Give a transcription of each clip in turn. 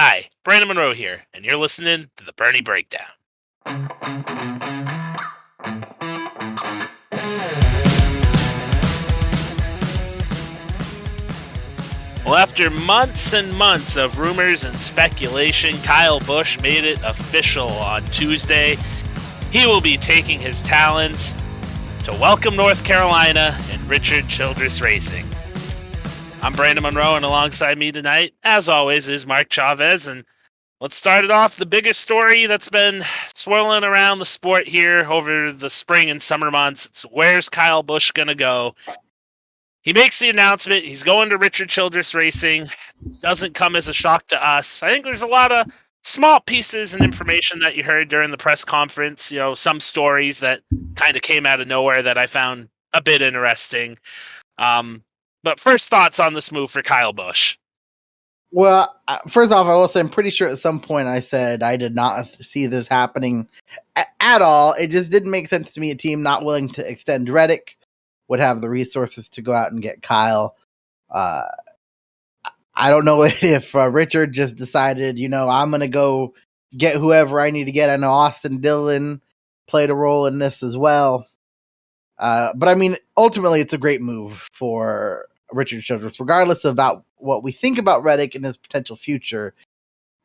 Hi, Brandon Monroe here, and you're listening to the Bernie Breakdown. Well, after months and months of rumors and speculation, Kyle Busch made it official on Tuesday. He will be taking his talents to Welcome North Carolina and Richard Childress Racing. I'm Brandon Monroe, and alongside me tonight, as always, is Mark Chavez, and let's start it off. The biggest story that's been swirling around the sport here over the spring and summer months. It's where's Kyle Busch going to go? He makes the announcement. He's going to Richard Childress Racing. Doesn't come as a shock to us. I think there's a lot of small pieces and information that you heard during the press conference. You know, some stories that kind of came out of nowhere that I found a bit interesting. But first thoughts on this move for Kyle Busch. Well, first off, I will say I'm pretty sure at some point I said I did not see this happening at all. It just didn't make sense to me. A team not willing to extend Reddick would have the resources to go out and get Kyle. I don't know if Richard just decided, I'm going to go get whoever I need to get. I know Austin Dillon played a role in this as well. But I mean, ultimately, it's a great move for Richard Childress, regardless about what we think about Reddick and his potential future.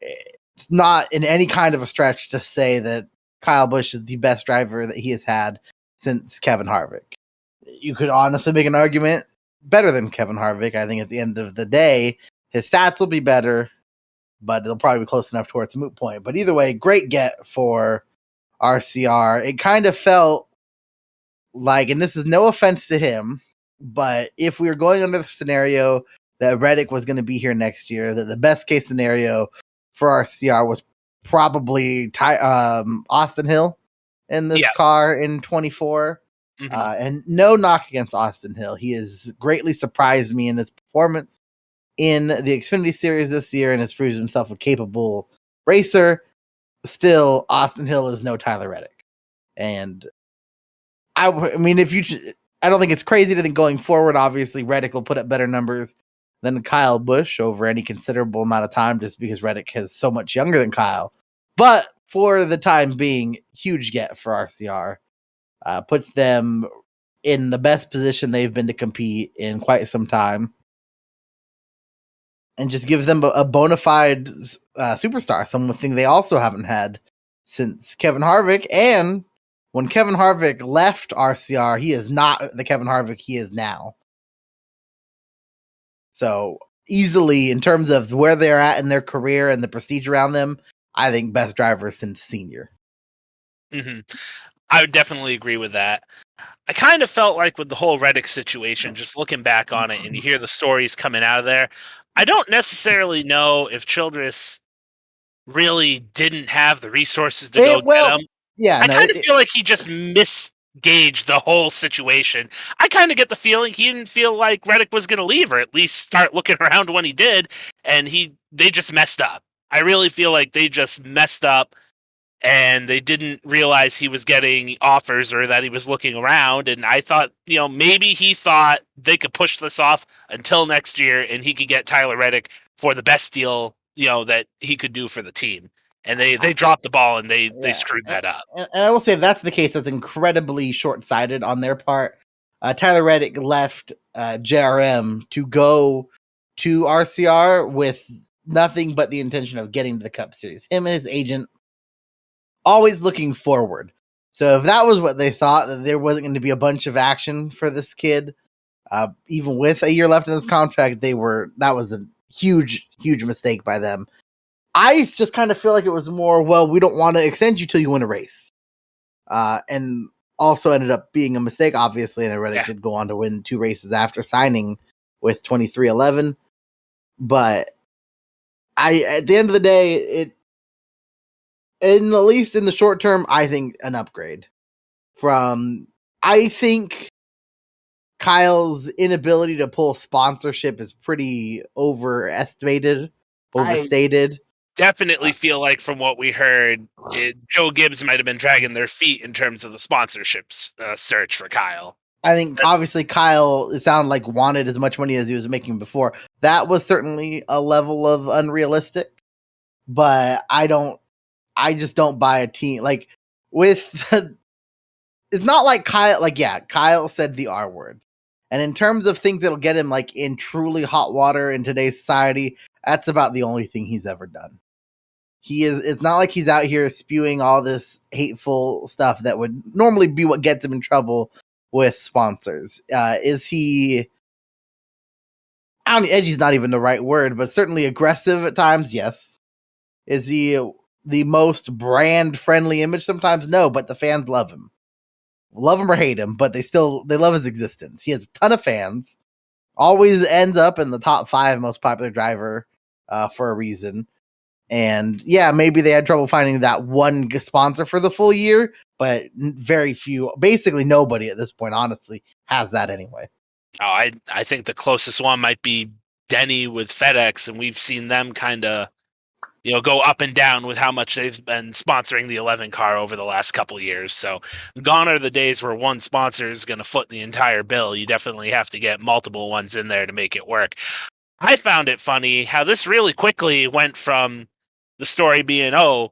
It's not in any kind of a stretch to say that Kyle Busch is the best driver that he has had since Kevin Harvick. You could honestly make an argument better than Kevin Harvick. I think at the end of the day, his stats will be better, but it'll probably be close enough to where it's a moot point. But either way, great get for RCR. It kind of felt like, and this is no offense to him, but if we were going under the scenario that Reddick was going to be here next year, that the best case scenario for RCR was probably Austin Hill in this car in 24. Mm-hmm. And no knock against Austin Hill. He has greatly surprised me in his performance in the Xfinity Series this year and has proved himself a capable racer. Still, Austin Hill is no Tyler Reddick. And I mean, I don't think it's crazy to think going forward, obviously Reddick will put up better numbers than Kyle Busch over any considerable amount of time, just because Reddick is so much younger than Kyle. But for the time being, huge get for RCR. Puts them in the best position they've been to compete in quite some time. And just gives them a bona fide superstar, something they also haven't had since Kevin Harvick. And when Kevin Harvick left RCR, he is not the Kevin Harvick he is now. So easily, in terms of where they're at in their career and the prestige around them, I think best driver since senior. Mm-hmm. I would definitely agree with that. I kind of felt like with the whole Reddick situation, just looking back on it and you hear the stories coming out of there, I don't necessarily know if Childress really didn't have the resources to get him. Yeah, I kind of feel like he just misgauged the whole situation. I kind of get the feeling he didn't feel like Reddick was going to leave, or at least start looking around when he did, and they just messed up. I really feel like they just messed up. And they didn't realize he was getting offers or that he was looking around. And I thought, maybe he thought they could push this off until next year and he could get Tyler Reddick for the best deal, that he could do for the team. And they dropped the ball and they screwed that up. And I will say if that's the case, that's incredibly short-sighted on their part. Tyler Reddick left JRM to go to RCR with nothing but the intention of getting to the Cup Series. Him and his agent always looking forward. So if that was what they thought, that there wasn't going to be a bunch of action for this kid, even with a year left in this contract, that was a huge, huge mistake by them. I just kind of feel like it was more, well, we don't want to extend you till you win a race. And also ended up being a mistake, obviously, and Reddick did go on to win 2 races after signing with 23-11. But at the end of the day, at least in the short term, I think an upgrade I think Kyle's inability to pull sponsorship is pretty overstated. I definitely feel like from what we heard, Joe Gibbs might have been dragging their feet in terms of the sponsorships search for Kyle. I think obviously Kyle, it sounded like, wanted as much money as he was making before. That was certainly a level of unrealistic. but I just don't buy a team like with. It's not like Kyle. Like, yeah, Kyle said the R word, and in terms of things that'll get him like in truly hot water in today's society, that's about the only thing he's ever done. It's not like he's out here spewing all this hateful stuff that would normally be what gets him in trouble with sponsors. Is he? I don't. Edgy's not even the right word, but certainly aggressive at times. Yes. Is he the most brand friendly image? Sometimes no, but the fans love him. Love him or hate him, but they love his existence. He has a ton of fans. Always ends up in the top 5 most popular driver for a reason. And yeah, maybe they had trouble finding that one sponsor for the full year, but very few, basically nobody at this point, honestly, has that anyway. Oh, I think the closest one might be Denny with FedEx, and we've seen them kind of, go up and down with how much they've been sponsoring the 11 car over the last couple of years. So gone are the days where one sponsor is going to foot the entire bill. You definitely have to get multiple ones in there to make it work. I found it funny how this really quickly went from the story being, oh,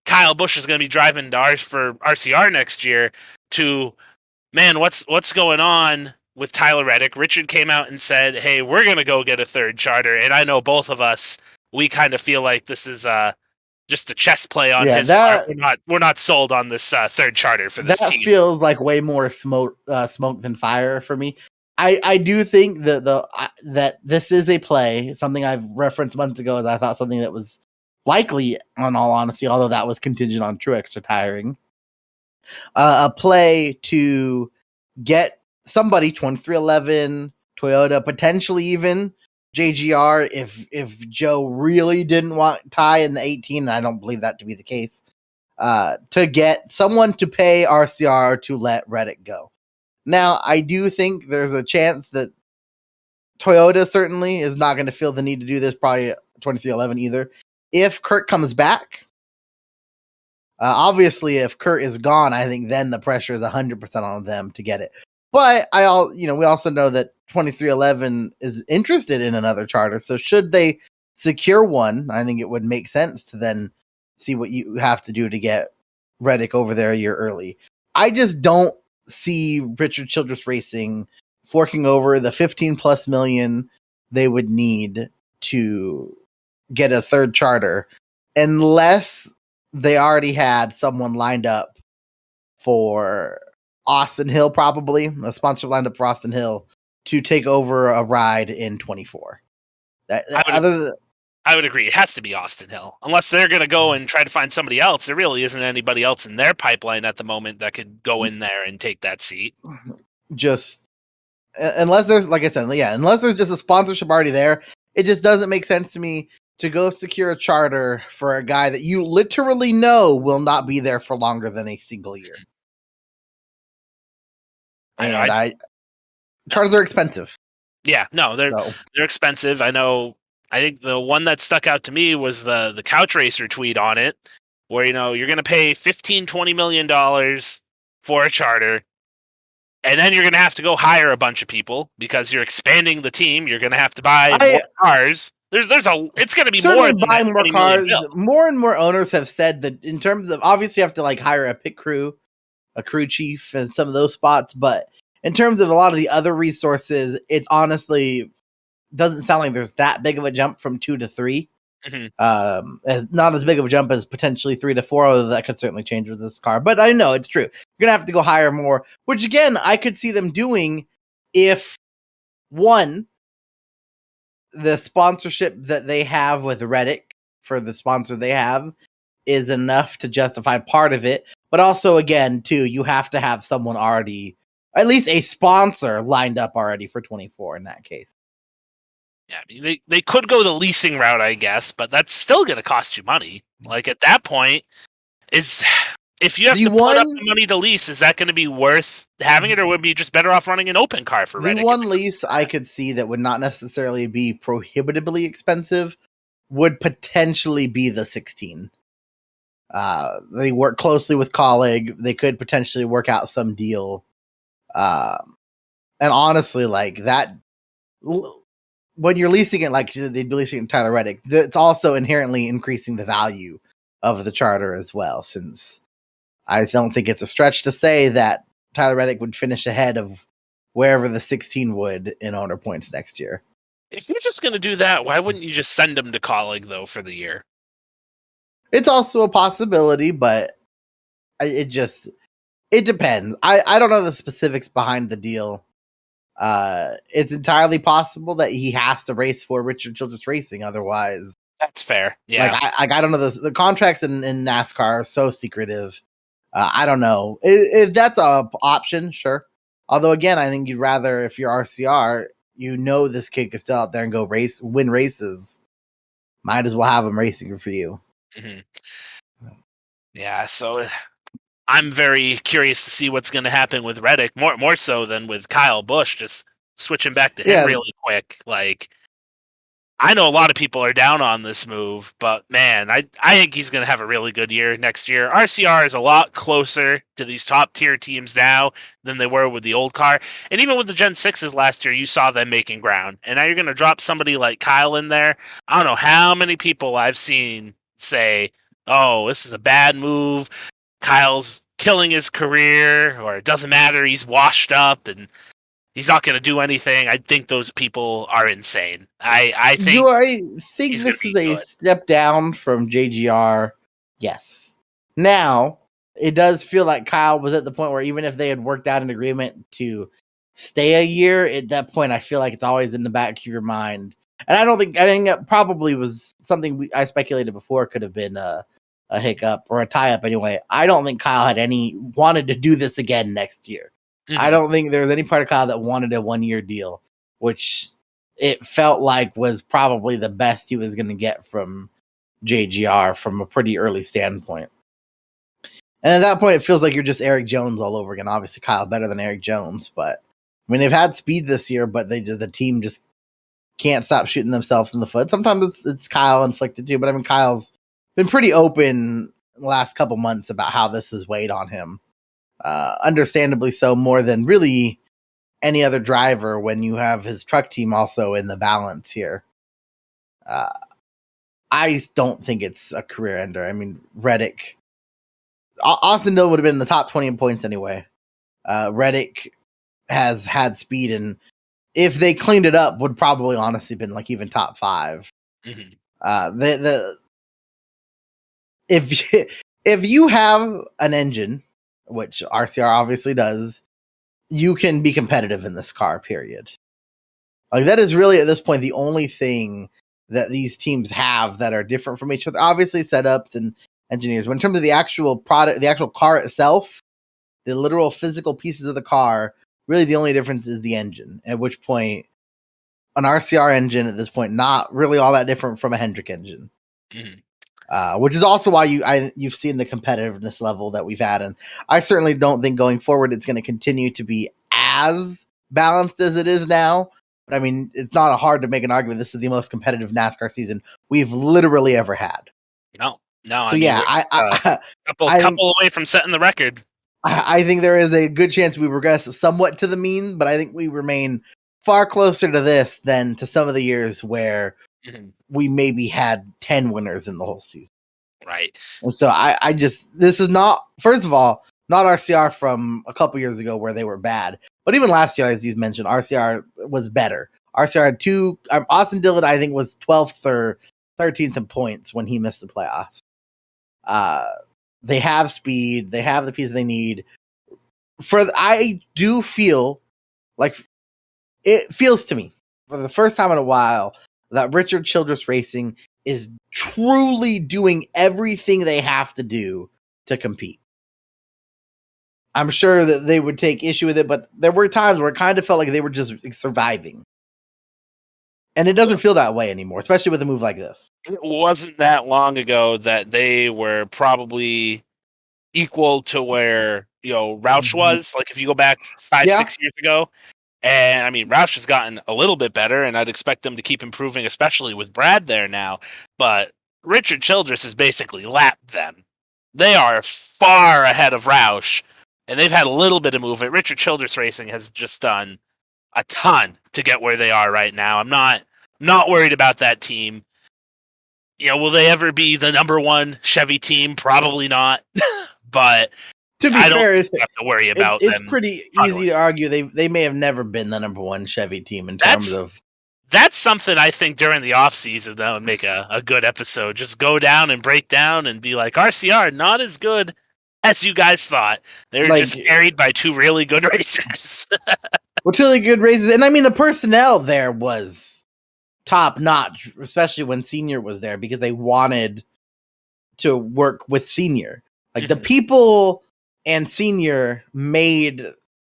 Kyle Busch is going to be driving to for RCR next year, to, man, what's going on with Tyler Reddick? Richard came out and said, hey, we're going to go get a third charter. And I know both of us, we kind of feel like this is just a chess play on his part. We're not sold on this third charter for this team. That feels like way more smoke than fire for me. I do think that this is a play, something I've referenced months ago, as I thought something that was likely, in all honesty, although that was contingent on Truex retiring. A play to get somebody 2311 Toyota, potentially even JGR if Joe really didn't want Ty in the 18, and I don't believe that to be the case, to get someone to pay RCR to let Reddick go. Now, I do think there's a chance that Toyota certainly is not going to feel the need to do this, probably 2311 either. If Kurt comes back, obviously, if Kurt is gone, I think then the pressure is 100% on them to get it. But we also know that 2311 is interested in another charter. So should they secure one, I think it would make sense to then see what you have to do to get Reddick over there a year early. I just don't see Richard Childress Racing forking over the 15 plus million they would need to get a third charter unless they already had someone lined up for Austin Hill, probably a sponsor lined up for Austin Hill to take over a ride in 24. I would agree. It has to be Austin Hill. Unless they're going to go and try to find somebody else, there really isn't anybody else in their pipeline at the moment that could go in there and take that seat. Just unless there's, like I said, unless there's just a sponsorship already there, it just doesn't make sense to me to go secure a charter for a guy that you literally know will not be there for longer than a single year. And charters are expensive. Yeah, no, they're expensive. I know. I think the one that stuck out to me was the Couch Racer tweet on it, where you're going to pay $15-20 million for a charter, and then you're going to have to go hire a bunch of people because you're expanding the team. You're going to have to buy more cars. It's going to be more than buying more cars. More and more owners have said that in terms of, obviously you have to hire a pit crew, a crew chief, and some of those spots, but in terms of a lot of the other resources, it's honestly doesn't sound like there's that big of a jump from 2 to 3. Mm-hmm. As not as big of a jump as potentially 3 to 4, although that could certainly change with this car. But I know it's true. You're gonna have to go hire more, which again I could see them doing if one, the sponsorship that they have with Reddick for the sponsor they have is enough to justify part of it. But also, again, too, you have to have someone already, at least a sponsor lined up already for 24 in that case. Yeah, I mean, they could go the leasing route, I guess, but that's still going to cost you money. Like, at that point, if you have to put up the money to lease, is that going to be worth having it, or would it be just better off running an open car for Reddick? The one lease I could see that would not necessarily be prohibitively expensive would potentially be the 16. They work closely with Colleague. They could potentially work out some deal. And honestly, that when you're leasing it like they'd be leasing it to Tyler Reddick, it's also inherently increasing the value of the charter as well, since I don't think it's a stretch to say that Tyler Reddick would finish ahead of wherever the 16 would in owner points next year. If you're just going to do that, why wouldn't you just send him to Colleague, though, for the year? It's also a possibility, but it depends. I don't know the specifics behind the deal. It's entirely possible that he has to race for Richard Childress Racing, otherwise. That's fair. Yeah. I don't know the contracts in NASCAR are so secretive. I don't know if that's a option. Sure. Although again, I think you'd rather, if you're RCR, this kid could still out there and go win races. Might as well have him racing for you. Mm-hmm. Yeah. So I'm very curious to see what's going to happen with Reddick, more so than with Kyle Busch. Just switching back to him really quick. Like, I know a lot of people are down on this move, but man, I think he's going to have a really good year next year. RCR is a lot closer to these top tier teams now than they were with the old car. And even with the Gen 6s last year, you saw them making ground. And now you're going to drop somebody like Kyle in there. I don't know how many people I've seen say, oh, this is a bad move. Kyle's killing his career, or it doesn't matter. He's washed up and he's not going to do anything. I think those people are insane. I think. Do I think this is a step down from JGR? Yes. Now, it does feel like Kyle was at the point where even if they had worked out an agreement to stay a year, at that point, I feel like it's always in the back of your mind. And I think that probably was something I speculated before could have been a hiccup or a tie-up anyway. I don't think Kyle had wanted to do this again next year. Mm-hmm. I don't think there was any part of Kyle that wanted a 1-year deal, which it felt like was probably the best he was going to get from JGR from a pretty early standpoint. And at that point, it feels like you're just Eric Jones all over again. Obviously, Kyle better than Eric Jones, but I mean, they've had speed this year, but the team just can't stop shooting themselves in the foot. Sometimes it's Kyle inflicted too, but I mean, Kyle's been pretty open the last couple months about how this has weighed on him. Understandably so, more than really any other driver when you have his truck team also in the balance here. I don't think it's a career ender. I mean, Reddick, Austin Dillon would have been in the top 20 in points anyway. Reddick has had speed, and if they cleaned it up, would probably honestly been like even top 5. Mm-hmm. If you have an engine, which RCR obviously does, you can be competitive in this car, period. Like, that is really, at this point, the only thing that these teams have that are different from each other. Obviously, setups and engineers. But in terms of the actual product, the actual car itself, the literal physical pieces of the car, really the only difference is the engine. At which point, an RCR engine at this point, not really all that different from a Hendrick engine. Mm-hmm. Which is also why you've seen the competitiveness level that we've had. And I certainly don't think going forward it's going to continue to be as balanced as it is now. But I mean, it's not hard to make an argument this is the most competitive NASCAR season we've literally ever had. No. So I mean, yeah, I couple away from setting the record. I think there is a good chance we regress somewhat to the mean, but I think we remain far closer to this than to some of the years where we maybe had 10 winners in the whole season. Right. And so this is not, first of all, not RCR from a couple years ago where they were bad. But even last year, as you mentioned, RCR was better. RCR had 2, Austin Dillon, I think, was 12th or 13th in points when he missed the playoffs. They have speed. They have the pieces they need. I do feel like it feels to me for the first time in a while that Richard Childress Racing is truly doing everything they have to do to compete. I'm sure that they would take issue with it, but there were times where it kind of felt like they were just surviving. And it doesn't feel that way anymore, especially with a move like this. It wasn't that long ago that they were probably equal to where, Roush was. Like, if you go back 5-6 years ago. And, I mean, Roush has gotten a little bit better, and I'd expect them to keep improving, especially with Brad there now. But Richard Childress has basically lapped them. They are far ahead of Roush, and they've had a little bit of movement. Richard Childress Racing has just done a ton to get where they are right now. I'm not Not worried about that team. Will they ever be the number one Chevy team? Probably not. But To be I don't fair, have to worry about it's them pretty easy struggling. to argue they may have never been the number one Chevy team in terms That's of. that's something I think during the off season that would make a good episode. Just go down and break down and be like, RCR not as good as you guys thought. They were just Like, carried by two really good racers. well, really good races, and I mean the personnel there was top notch, especially when Senior was there because they wanted to work with Senior. Like the people and Senior made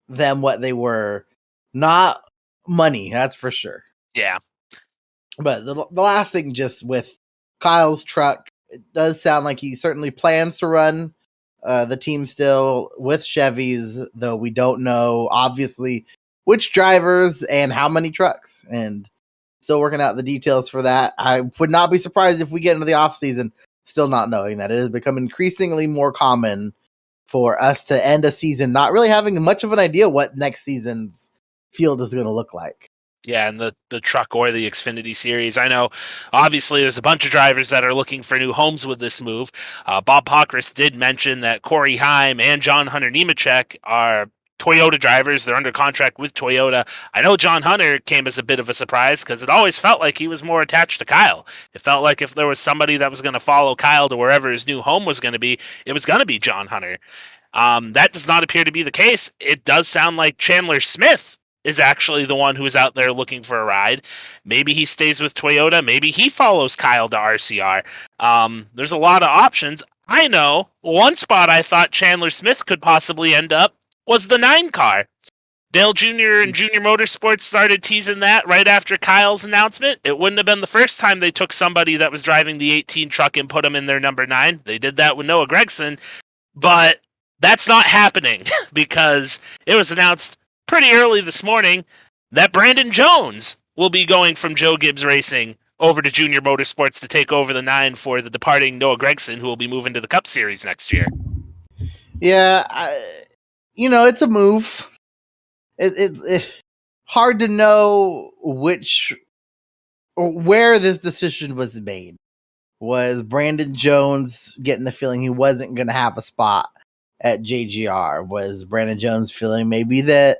them what they were, not money, that's for sure. Yeah. But the last thing, just with Kyle's truck, it does sound like he certainly plans to run the team still with Chevys, though we don't know, obviously, which drivers and how many trucks. And still working out the details for that. I would not be surprised if we get into the off season still not knowing that. It has become increasingly more common for us to end a season not really having much of an idea what next season's field is going to look like. Yeah, and the truck or the Xfinity series. I know, obviously, there's a bunch of drivers that are looking for new homes with this move. Bob Pockrass did mention that Corey Heim and John Hunter Nemechek are Toyota drivers. They're under contract with Toyota. I know John Hunter came as a bit of a surprise because it always felt like he was more attached to Kyle. It felt like if there was somebody that was going to follow Kyle to wherever his new home was going to be, it was going to be John Hunter. That does not appear to be the case. It does sound like Chandler Smith is actually the one who is out there looking for a ride. Maybe he stays with Toyota. Maybe he follows Kyle to RCR. There's a lot of options. I know one spot I thought Chandler Smith could possibly end up was the 9 car. Dale Jr. and Junior Motorsports started teasing that right after Kyle's announcement. It wouldn't have been the first time they took somebody that was driving the 18 truck and put him in their number 9. They did that with Noah Gragson, but that's not happening because it was announced pretty early this morning that Brandon Jones will be going from Joe Gibbs Racing over to Junior Motorsports to take over the 9 for the departing Noah Gragson, who will be moving to the Cup Series next year. Yeah, it's a move. It's hard to know which or where this decision was made. Was Brandon Jones getting the feeling he wasn't going to have a spot at JGR? Was Brandon Jones feeling maybe that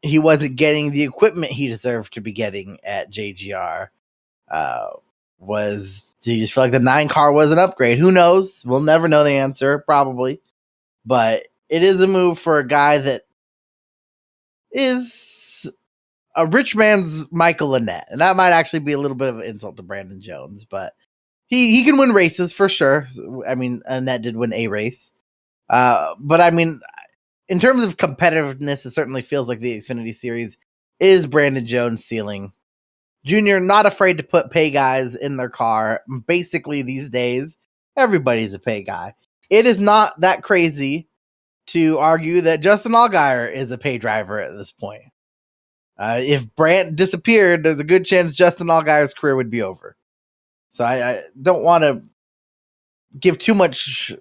he wasn't getting the equipment he deserved to be getting at JGR? Did he just feel like the 9 car was an upgrade? Who knows? We'll never know the answer, probably. But it is a move for a guy that is a rich man's Michael Annett. And that might actually be a little bit of an insult to Brandon Jones, but he can win races for sure. I mean, Annett did win a race. But I mean, in terms of competitiveness, it certainly feels like the Xfinity Series is Brandon Jones' ceiling. Junior, not afraid to put pay guys in their car. Basically, these days, everybody's a pay guy. It is not that crazy to argue that Justin Allgaier is a pay driver at this point. If Brandt disappeared, there's a good chance Justin Allgaier's career would be over. So I don't want to give too much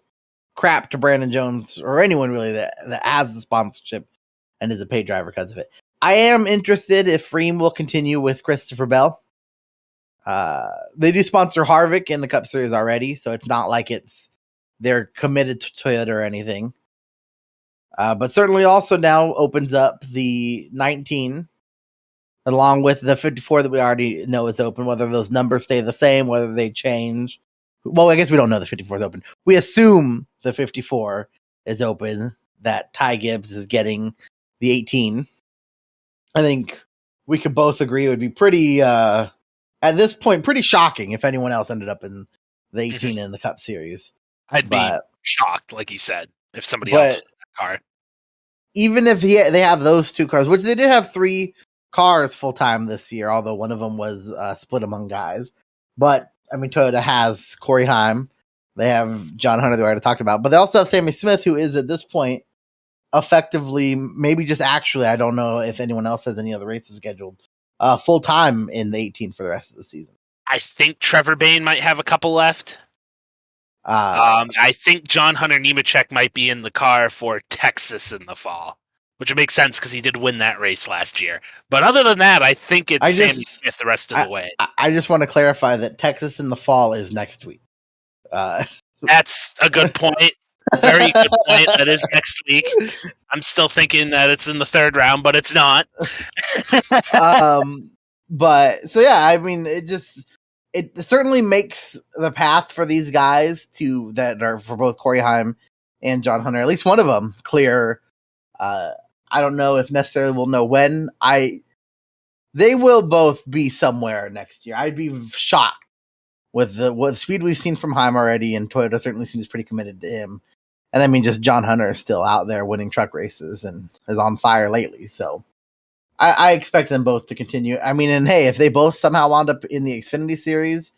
crap to Brandon Jones or anyone really that has the sponsorship and is a paid driver because of it. I am interested if Freem will continue with Christopher Bell. They do sponsor Harvick in the Cup Series already, so it's not like they're committed to Toyota or anything. But certainly also now opens up the 19, along with the 54 that we already know is open, whether those numbers stay the same, whether they change. Well, I guess we don't know the 54 is open. We assume the 54 is open, that Ty Gibbs is getting the 18. I think we could both agree it would be pretty, at this point, pretty shocking if anyone else ended up in the 18 in the Cup Series. I'd be shocked, like you said, if somebody else was in that car. Even if they have those 2 cars, which they did have 3 cars full time this year, although one of them was split among guys. But I mean, Toyota has Corey Heim. They have John Hunter, that we already talked about. But they also have Sammy Smith, who is at this point effectively, maybe just actually, I don't know if anyone else has any other races scheduled, full time in the 18 for the rest of the season. I think Trevor Bayne might have a couple left. I think John Hunter Nemechek might be in the car for Texas in the fall, which makes sense because he did win that race last year. But other than that, I think it's Sammy Smith the rest of the way. I just want to clarify that Texas in the fall is next week. That's a good point. Very good point. That is next week. I'm still thinking that it's in the third round, but it's not. But so yeah, I mean, it certainly makes the path for these guys that are for both Corey Heim and John Hunter, at least one of them, clear. I don't know if necessarily we'll know when. They will both be somewhere next year. I'd be shocked with the speed we've seen from Heim already, and Toyota certainly seems pretty committed to him. And I mean, just John Hunter is still out there winning truck races and is on fire lately. So I expect them both to continue. I mean, and hey, if they both somehow wound up in the Xfinity Series,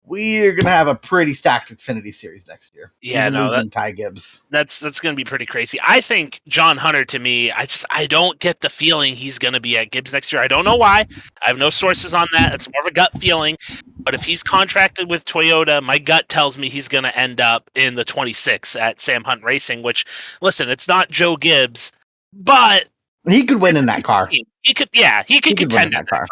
we're gonna have a pretty stacked Xfinity Series next year. Yeah, losing Ty Gibbs. That's gonna be pretty crazy. I think John Hunter, to me, I don't get the feeling he's gonna be at Gibbs next year. I don't know why. I have no sources on that. It's more of a gut feeling. But if he's contracted with Toyota, my gut tells me he's gonna end up in the 26 at Sam Hunt Racing. Which, listen, it's not Joe Gibbs, but he could win in that car. He could contend in that car.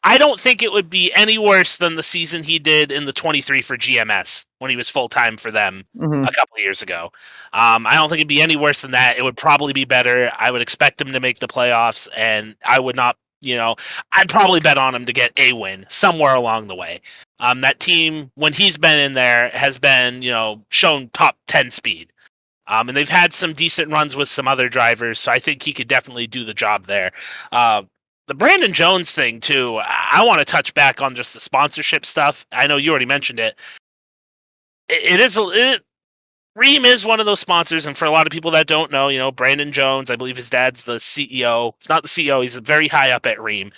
I don't think it would be any worse than the season he did in the 23 for GMS when he was full-time for them a couple of years ago. I don't think it'd be any worse than that. It would probably be better. I would expect him to make the playoffs, and I would not, I'd probably bet on him to get a win somewhere along the way. That team, when he's been in there, has been, shown top 10 speed. And they've had some decent runs with some other drivers, so I think he could definitely do the job there. The Brandon Jones thing, too, I want to touch back on just the sponsorship stuff. I know you already mentioned it. Rheem is one of those sponsors, and for a lot of people that don't know, Brandon Jones, I believe his dad's the CEO. He's not the CEO, he's very high up at Rheem.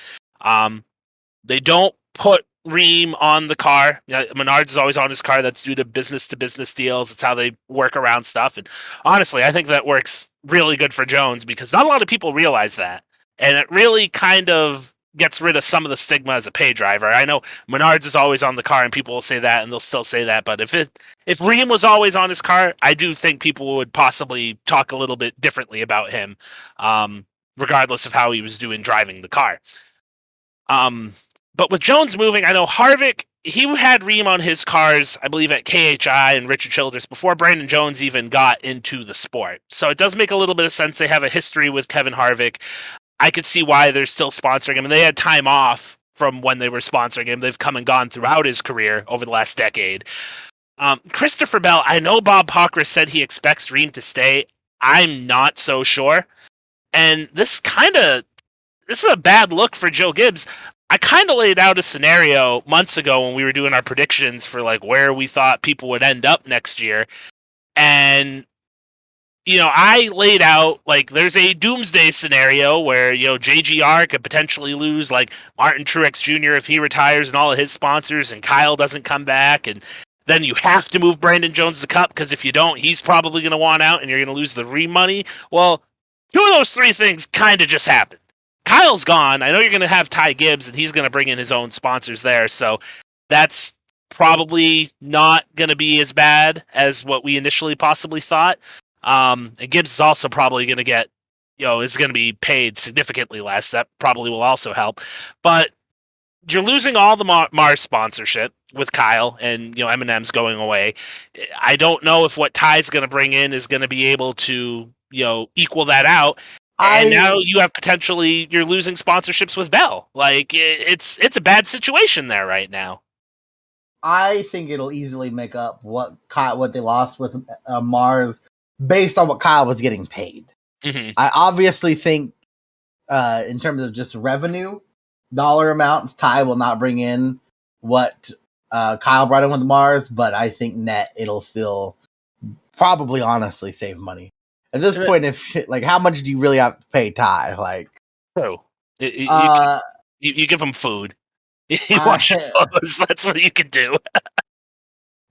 They don't put Rheem on the car. Menards is always on his car. That's due to business deals. It's how they work around stuff. And honestly, I think that works really good for Jones because not a lot of people realize that. And it really kind of gets rid of some of the stigma as a pay driver. I know Menards is always on the car and people will say that and they'll still say that. But if Rheem was always on his car, I do think people would possibly talk a little bit differently about him, regardless of how he was doing driving the car. But with Jones moving, I know Harvick, he had Rheem on his cars, I believe, at KHI and Richard Childress before Brandon Jones even got into the sport. So it does make a little bit of sense. They have a history with Kevin Harvick. I could see why they're still sponsoring him. And they had time off from when they were sponsoring him. They've come and gone throughout his career over the last decade. Christopher Bell, I know Bob Pockris said he expects Rheem to stay. I'm not so sure. And this is a bad look for Joe Gibbs. I kind of laid out a scenario months ago when we were doing our predictions for like where we thought people would end up next year. And, I laid out like there's a doomsday scenario where, JGR could potentially lose like Martin Truex Jr. if he retires and all of his sponsors and Kyle doesn't come back. And then you have to move Brandon Jones to Cup because if you don't, he's probably going to want out and you're going to lose the money. Well, two of those three things kind of just happened. Kyle's gone. I know you're going to have Ty Gibbs, and he's going to bring in his own sponsors there. So that's probably not going to be as bad as what we initially possibly thought. And Gibbs is also probably going to get, is going to be paid significantly less. That probably will also help. But you're losing all the Mars sponsorship with Kyle, and M&M's going away. I don't know if what Ty's going to bring in is going to be able to equal that out. And now you have you're losing sponsorships with Bell. Like it's a bad situation there right now. I think it'll easily make up what they lost with Mars based on what Kyle was getting paid. Mm-hmm. I obviously think in terms of just revenue, dollar amounts, Ty will not bring in what Kyle brought in with Mars, but I think net it'll still probably honestly save money. At this point, how much do you really have to pay Ty? Like, you give him food. You wash his clothes. That's what you can do.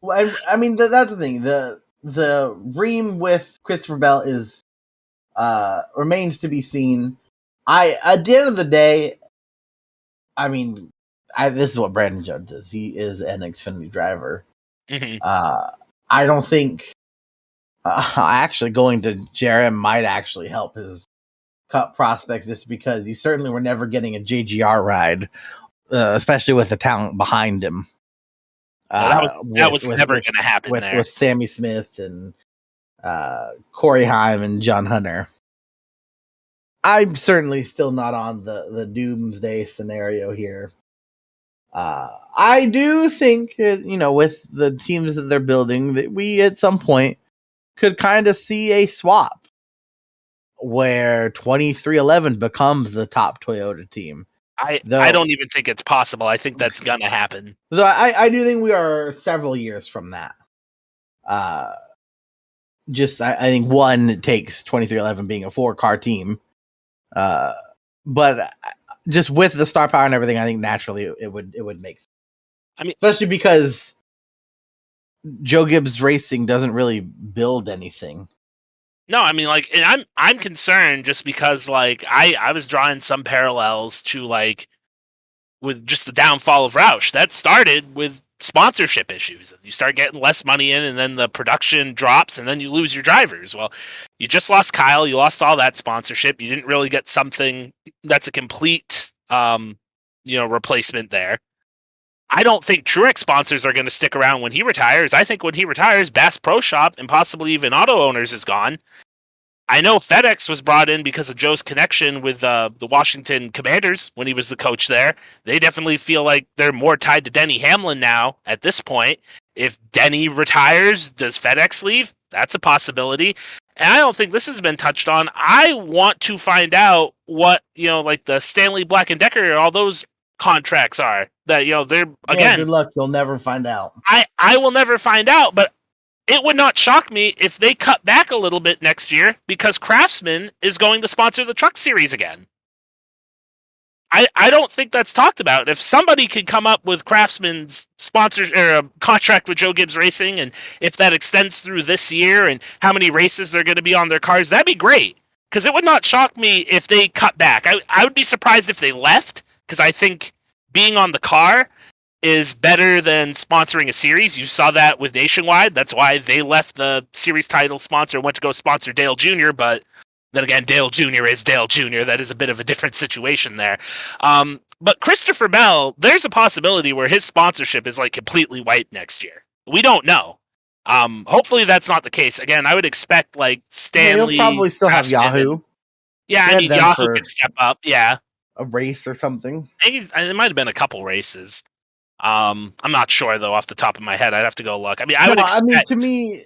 Well, I mean, that's the thing. The Rheem with Christopher Bell is remains to be seen. At the end of the day, I mean, this is what Brandon Jones is. He is an Xfinity driver. Mm-hmm. I don't think. Actually, going to Jerem might actually help his Cup prospects, just because you certainly were never getting a JGR ride, especially with the talent behind him. So that was never going to happen there. With Sammy Smith and Corey Heim and John Hunter. I'm certainly still not on the doomsday scenario here. I do think, with the teams that they're building, that we at some point could kind of see a swap where 2311 becomes the top Toyota team. I don't even think it's possible. I think that's going to happen. Though I do think we are several years from that. I think one, it takes 2311 being a 4-car team. But just with the star power and everything, I think naturally it would make sense. I mean, especially because Joe Gibbs Racing doesn't really build anything. No, I mean, like, and I'm concerned just because, like, I was drawing some parallels to, like, with just the downfall of Roush. That started with sponsorship issues. You start getting less money in, and then the production drops, and then you lose your drivers. Well, you just lost Kyle. You lost all that sponsorship. You didn't really get something that's a complete, replacement there. I don't think Truex sponsors are going to stick around when he retires. I think when he retires, Bass Pro Shop and possibly even Auto Owners is gone. I know FedEx was brought in because of Joe's connection with the Washington Commanders when he was the coach there. They definitely feel like they're more tied to Denny Hamlin now at this point. If Denny retires, does FedEx leave? That's a possibility. And I don't think this has been touched on. I want to find out what, like the Stanley Black & Decker, all those contracts are. That, they're, again... good luck. You'll never find out. I will never find out, but it would not shock me if they cut back a little bit next year because Craftsman is going to sponsor the Truck Series again. I don't think that's talked about. If somebody could come up with Craftsman's sponsors or a contract with Joe Gibbs Racing, and if that extends through this year and how many races they're going to be on their cars, that'd be great. Because it would not shock me if they cut back. I would be surprised if they left, because I think being on the car is better than sponsoring a series. You saw that with Nationwide. That's why they left the series title sponsor and went to go sponsor Dale Jr., but then again, Dale Jr. is Dale Jr. That is a bit of a different situation there. But Christopher Bell, there's a possibility where his sponsorship is like completely wiped next year. We don't know. Hopefully that's not the case. Again, I would expect like Stanley... He'll probably still have Yahoo. Yeah, I mean, Yahoo can step up, yeah. A race or something. It might have been a couple races. I'm not sure though, off the top of my head. I'd have to go look. I mean, to me,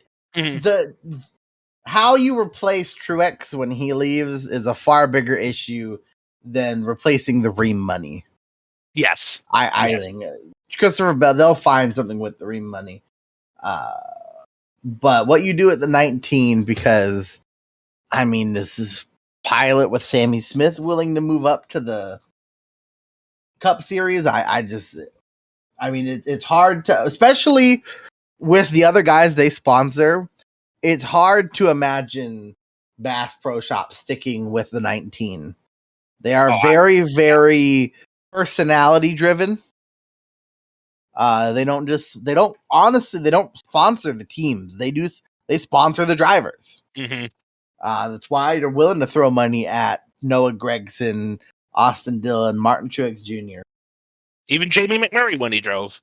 how you replace Truex when he leaves is a far bigger issue than replacing the Ream money. Yes, I think Christopher Bell, they'll find something with the Ream money. But what you do at the 19, because I mean, this is pilot with Sammy Smith willing to move up to the Cup Series. It's hard to, especially with the other guys they sponsor, it's hard to imagine Bass Pro Shop sticking with the 19. They are very, very personality driven. They don't sponsor the teams. They sponsor the drivers. Mm-hmm. That's why they're willing to throw money at Noah Gragson, Austin Dillon, Martin Truex Jr. Even Jamie McMurray when he drove.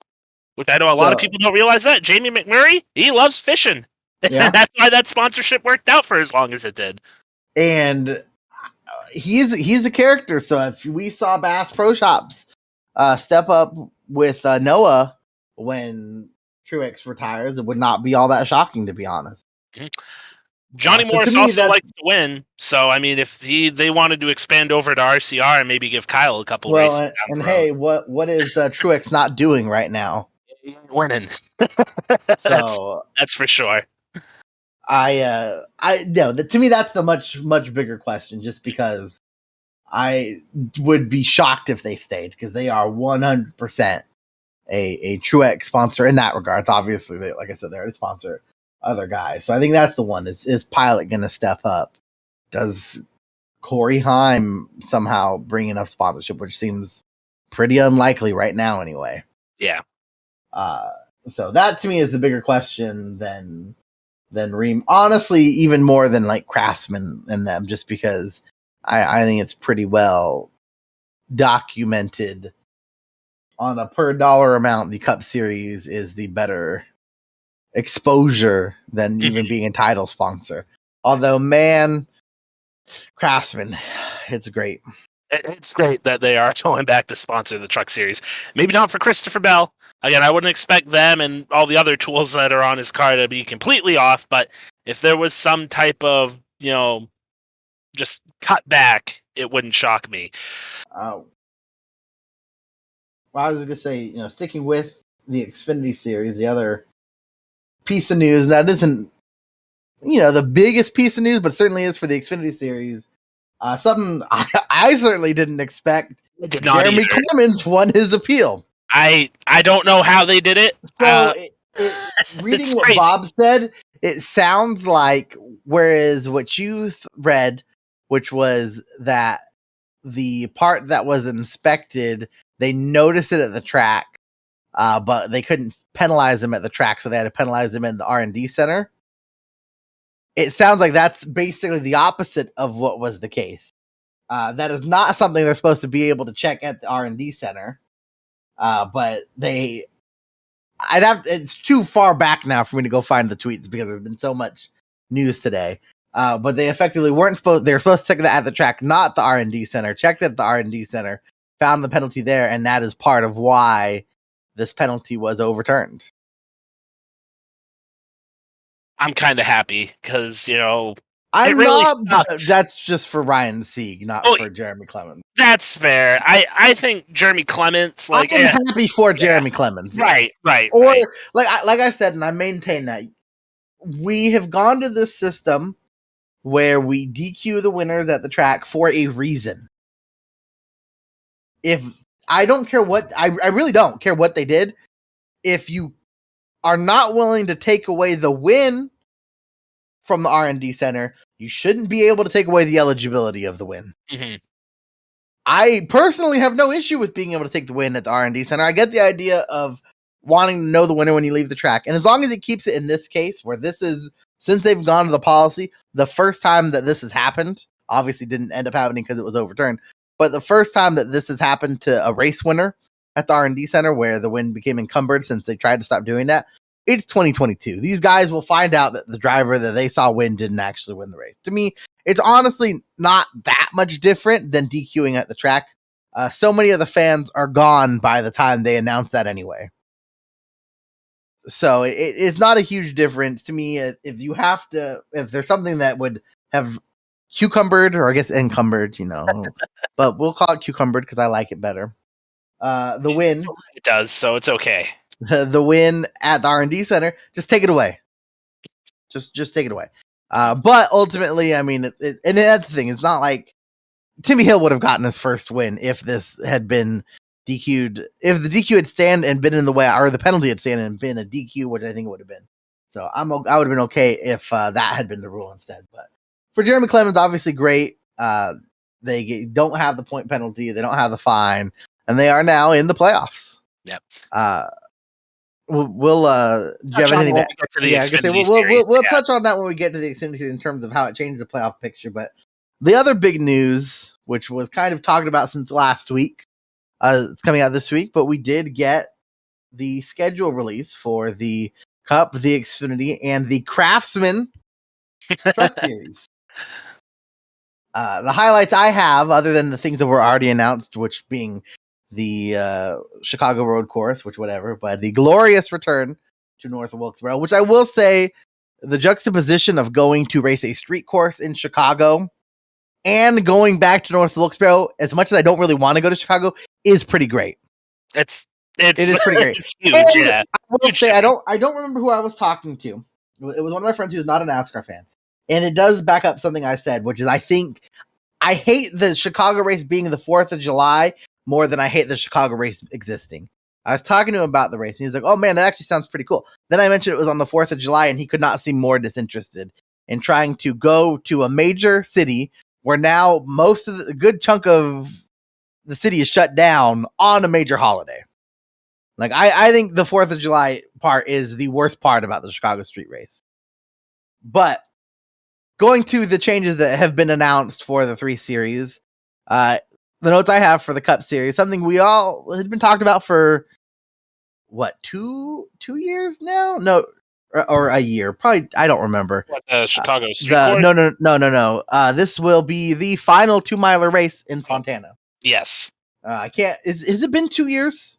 Which I know a lot of people don't realize that. Jamie McMurray, he loves fishing. Yeah. That's why that sponsorship worked out for as long as it did. And he's a character. So if we saw Bass Pro Shops step up with Noah when Truex retires, it would not be all that shocking, to be honest. Mm-hmm. Johnny Morris also likes to win. So, I mean, if they wanted to expand over to RCR and maybe give Kyle a couple races. And hey, what is Truex not doing right now? He ain't winning. So that's for sure. To me, that's the much bigger question, just because I would be shocked if they stayed, because they are 100% a Truex sponsor in that regard. It's obviously, like I said, they're a sponsor other guys. So I think that's the one. Is Pilot going to step up? Does Corey Heim somehow bring enough sponsorship, which seems pretty unlikely right now anyway? Yeah. So that to me is the bigger question than Ream. Honestly, even more than like Craftsman and them, just because I think it's pretty well documented on a per dollar amount. The Cup Series is the better exposure than even being a title sponsor. Although, man, Craftsman, it's great. It's great that they are going back to sponsor the Truck Series. Maybe not for Christopher Bell. Again, I wouldn't expect them and all the other tools that are on his car to be completely off, but if there was some type of, just cut back, it wouldn't shock me. Well, I was going to say, sticking with the Xfinity Series, the other piece of news that isn't, the biggest piece of news, but certainly is for the Xfinity Series. Something I certainly didn't expect. Did not Jeremy either. Clemens won his appeal. I don't know how they did it. So, reading what crazy. Bob said, it sounds like, whereas what you read, which was that the part that was inspected, they noticed it at the track, but they couldn't penalize him at the track, so they had to penalize him in the R&D center. It sounds like that's basically the opposite of what was the case. That is not something they're supposed to be able to check at the R&D center. But it's too far back now for me to go find the tweets because there's been so much news today. But they effectively they were supposed to check that at the track, not the R&D center. Checked at the R&D center, found the penalty there, and that is part of why this penalty was overturned. I'm kind of happy because, I'm really not. sucks. That's just for Ryan Sieg, not for Jeremy Clemens. That's fair. I think Jeremy Clemens, I am happy for Jeremy Clemens. Right. Or like I said, and I maintain that we have gone to this system where we DQ the winners at the track for a reason. If I don't care what I really don't care what they did. If you are not willing to take away the win from the R&D center, you shouldn't be able to take away the eligibility of the win. Mm-hmm. I personally have no issue with being able to take the win at the R&D center. I get the idea of wanting to know the winner when you leave the track. And as long as it keeps it in this case, where this is, since they've gone to the policy, the first time that this has happened, obviously didn't end up happening because it was overturned, but the first time that this has happened to a race winner at the R&D center where the win became encumbered since they tried to stop doing that, it's 2022. These guys will find out that the driver that they saw win didn't actually win the race. To me, it's honestly not that much different than DQing at the track. So many of the fans are gone by the time they announce that anyway. So it's not a huge difference to me. If there's something that would have cucumbered, or I guess encumbered, but we'll call it cucumbered because I like it better. The win. It does, so it's okay. The win at the R&D center, just take it away. Just take it away. But ultimately, I mean, and that's the thing. It's not like Timmy Hill would have gotten his first win if this had been DQ'd. If the DQ had stand and been in the way, or the penalty had stand and been a DQ, which I think it would have been. So I would have been okay if that had been the rule instead. But for Jeremy Clemens, obviously great. They don't have the point penalty. They don't have the fine, and they are now in the playoffs. Yep. We'll do you have anything we'll touch on that when we get to the Xfinity Series in terms of how it changes the playoff picture. But the other big news, which was kind of talked about since last week, it's coming out this week, but we did get the schedule release for the Cup, the Xfinity, and the Craftsman Truck Series. The highlights I have, other than the things that were already announced, which being the Chicago Road Course, which whatever, but the glorious return to North Wilkesboro, which I will say, the juxtaposition of going to race a street course in Chicago and going back to North Wilkesboro, as much as I don't really want to go to Chicago, is pretty great. It is pretty great. It's huge, I will say I don't remember who I was talking to. It was one of my friends who's not a NASCAR fan, and it does back up something I said, which is I hate the Chicago race being the 4th of July more than I hate the Chicago race existing. I was talking to him about the race, and he's like, oh man, that actually sounds pretty cool. Then I mentioned it was on the 4th of July, and he could not seem more disinterested in trying to go to a major city where now most of the good chunk of the city is shut down on a major holiday. Like, I think the 4th of July part is the worst part about the Chicago street race. But going to the changes that have been announced for the 3 series. The notes I have for the Cup Series, something we all had been talked about for what, 2 years now? No, or a year, probably. I don't remember. What, Chicago Street Course? No. This will be the final 2-miler race in Fontana. Yes. I can't. Has it been 2 years?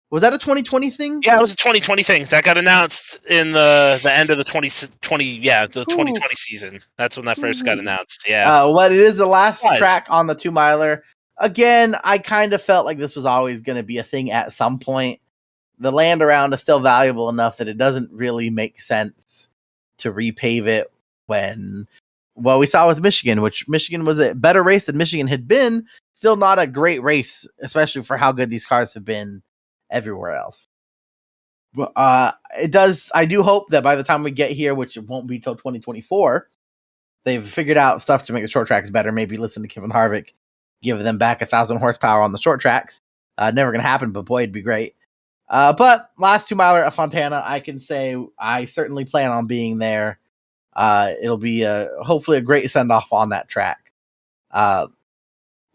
Was that a 2020 thing? Yeah, it was a 2020 thing that got announced in the end of the 2020. Yeah, the 2020 season. That's when that first got announced. Yeah. It is the last track on the 2-miler. Again, I kind of felt like this was always going to be a thing at some point. The land around is still valuable enough that it doesn't really make sense to repave it when, well, we saw with Michigan, which Michigan was a better race than Michigan had been. Still not a great race, especially for how good these cars have been everywhere else. It does. I do hope that by the time we get here, which it won't be till 2024, they've figured out stuff to make the short tracks better. Maybe listen to Kevin Harvick, give them back 1,000 horsepower on the short tracks. Never going to happen, but boy, it'd be great. But last 2-miler at Fontana, I can say I certainly plan on being there. It'll be hopefully a great send-off on that track.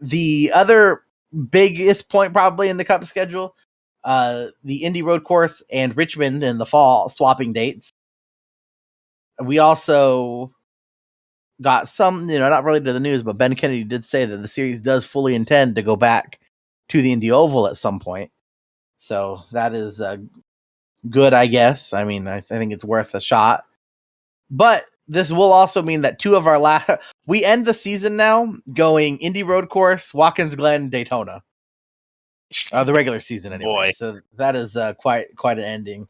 The other biggest point probably in the Cup schedule, the Indy Road Course and Richmond in the fall swapping dates. We also got some, not related to the news, but Ben Kennedy did say that the series does fully intend to go back to the Indy Oval at some point. So that is good, I guess. I mean, I think it's worth a shot. But this will also mean that 2 of our we end the season now going Indy Road Course, Watkins Glen, Daytona. The regular season anyway. Boy. So that is quite an ending.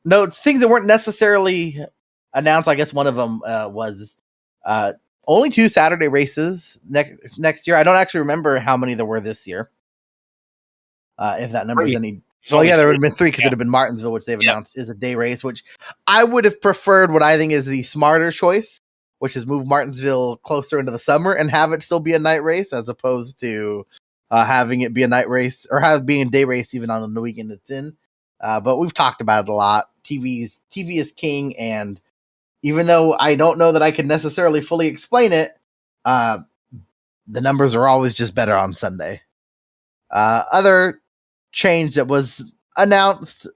Notes, things that weren't necessarily announced. I guess one of them was only 2 Saturday races next year. I don't actually remember how many there were this year. If that number is any. Well, yeah, there would have been 3 because it would have been Martinsville, which they've announced is a day race, which I would have preferred what I think is the smarter choice, which is move Martinsville closer into the summer and have it still be a night race as opposed to having it be a night race or have it being a day race even on the weekend it's in. But we've talked about it a lot. TV is king, and even though I don't know that I can necessarily fully explain it, the numbers are always just better on Sunday. Other change that was announced,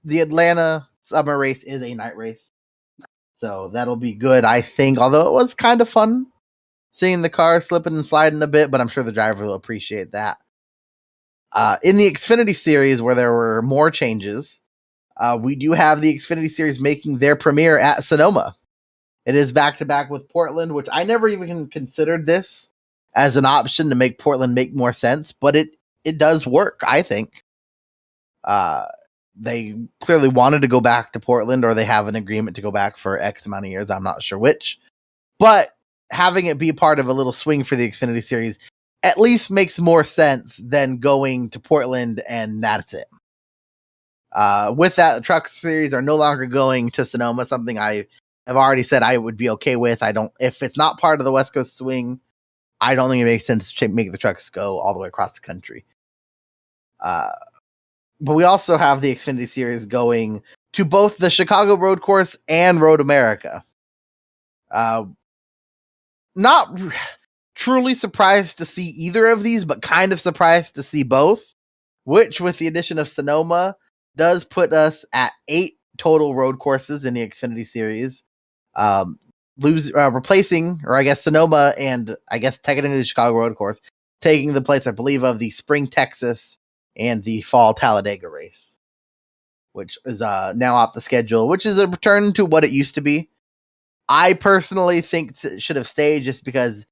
the Atlanta summer race is a night race. So that'll be good, I think, although it was kind of fun seeing the car slipping and sliding a bit, but I'm sure the driver will appreciate that. In the Xfinity Series, where there were more changes, we do have the Xfinity Series making their premiere at Sonoma. It is back-to-back with Portland, which I never even considered this as an option to make Portland make more sense, but it does work, I think. They clearly wanted to go back to Portland, or they have an agreement to go back for X amount of years. I'm not sure which. But having it be part of a little swing for the Xfinity Series at least makes more sense than going to Portland and that's it. With that, the Truck Series are no longer going to Sonoma, something I have already said I would be okay with. If it's not part of the West Coast swing, I don't think it makes sense to make the trucks go all the way across the country. But we also have the Xfinity Series going to both the Chicago Road Course and Road America. Not truly surprised to see either of these, but kind of surprised to see both, which with the addition of Sonoma does put us at 8 total road courses in the Xfinity Series. Replacing, or I guess Sonoma and I guess technically the Chicago Road Course, taking the place, I believe, of the Spring Texas and the Fall Talladega race, which is now off the schedule, which is a return to what it used to be. I personally think it should have stayed just because,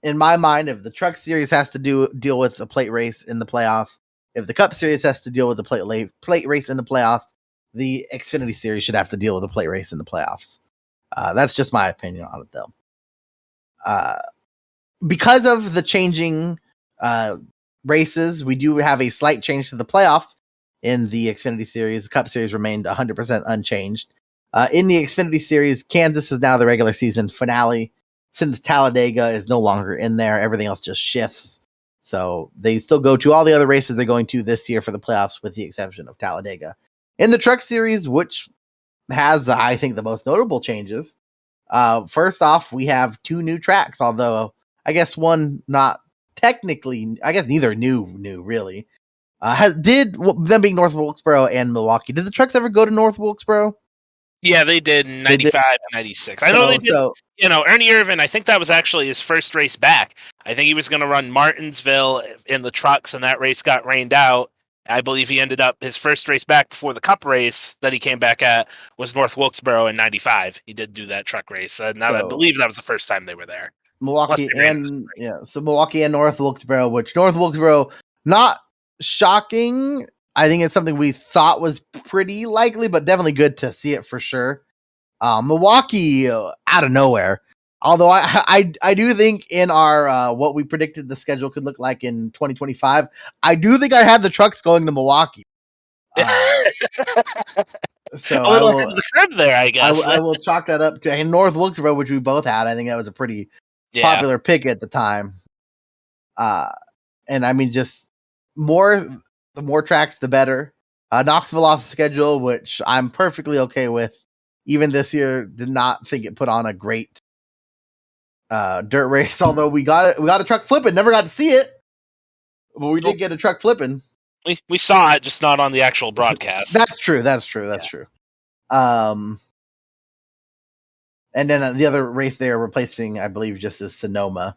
in my mind, if the Truck Series has to deal with the plate race in the playoffs, if the Cup Series has to deal with the plate race in the playoffs, the Xfinity Series should have to deal with the plate race in the playoffs. That's just my opinion on it, though. Because of the changing races, we do have a slight change to the playoffs in the Xfinity Series. The Cup Series remained 100% unchanged. In the Xfinity Series, Kansas is now the regular season finale. Since Talladega is no longer in there, everything else just shifts. So they still go to all the other races they're going to this year for the playoffs, with the exception of Talladega. In the Truck Series, which has, I think, the most notable changes, First off, we have 2 new tracks, although I guess one not technically. I guess neither new really. Them being North Wilkesboro and Milwaukee. Did the trucks ever go to North Wilkesboro? Yeah, they did in They did. 95 and 96. I know they did. So Ernie Irvin, I think that was actually his first race back. I think he was going to run Martinsville in the trucks, and that race got rained out. I believe he ended up, his first race back before the Cup race that he came back at was North Wilkesboro in 95. He did do that truck race, and I believe that was the first time they were there. Milwaukee so Milwaukee and North Wilkesboro, which North Wilkesboro, not shocking. I think it's something we thought was pretty likely, but definitely good to see it for sure. Milwaukee out of nowhere. Although I do think in our what we predicted the schedule could look like in 2025, I do think I had the trucks going to Milwaukee. So a little ahead of the crib there, I guess. I will chalk that up to North Wilkesboro, which we both had. I think that was a pretty popular pick at the time. And I mean, just the more tracks, the better. Knoxville off the schedule, which I'm perfectly okay with. Even this year, did not think it put on a great dirt race. Although we got a truck flipping, never got to see it, but we did get a truck flipping. We saw it, just not on the actual broadcast. That's true. And then the other race they are replacing, I believe, just is Sonoma.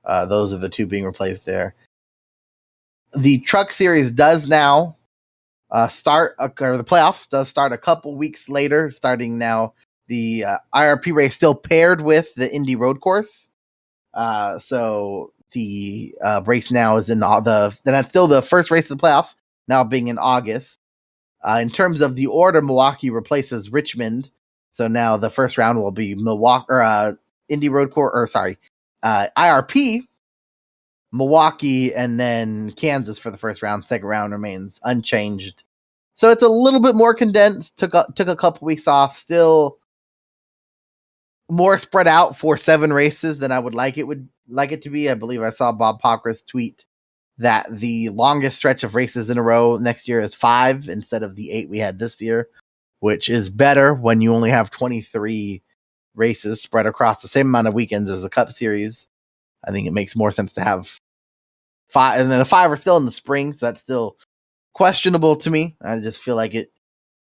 Those are the 2 being replaced there. The Truck Series does now start, or the playoffs does start a couple weeks later, starting now. The IRP race still paired with the Indy Road Course. So the race now is then that's still the first race of the playoffs, now being in August. In terms of the order, Milwaukee replaces Richmond. So now the first round will be Milwaukee or Indy Road Course, or sorry, IRP, Milwaukee, and then Kansas for the first round. Second round remains unchanged. So it's a little bit more condensed. Took a couple weeks off. Still more spread out for 7 races than I would like it to be. I believe I saw Bob Pockris tweet that the longest stretch of races in a row next year is 5 instead of the 8 we had this year, which is better when you only have 23 races spread across the same amount of weekends as the Cup Series. I think it makes more sense to have 5, and then the 5 are still in the spring, so that's still questionable to me. I just feel like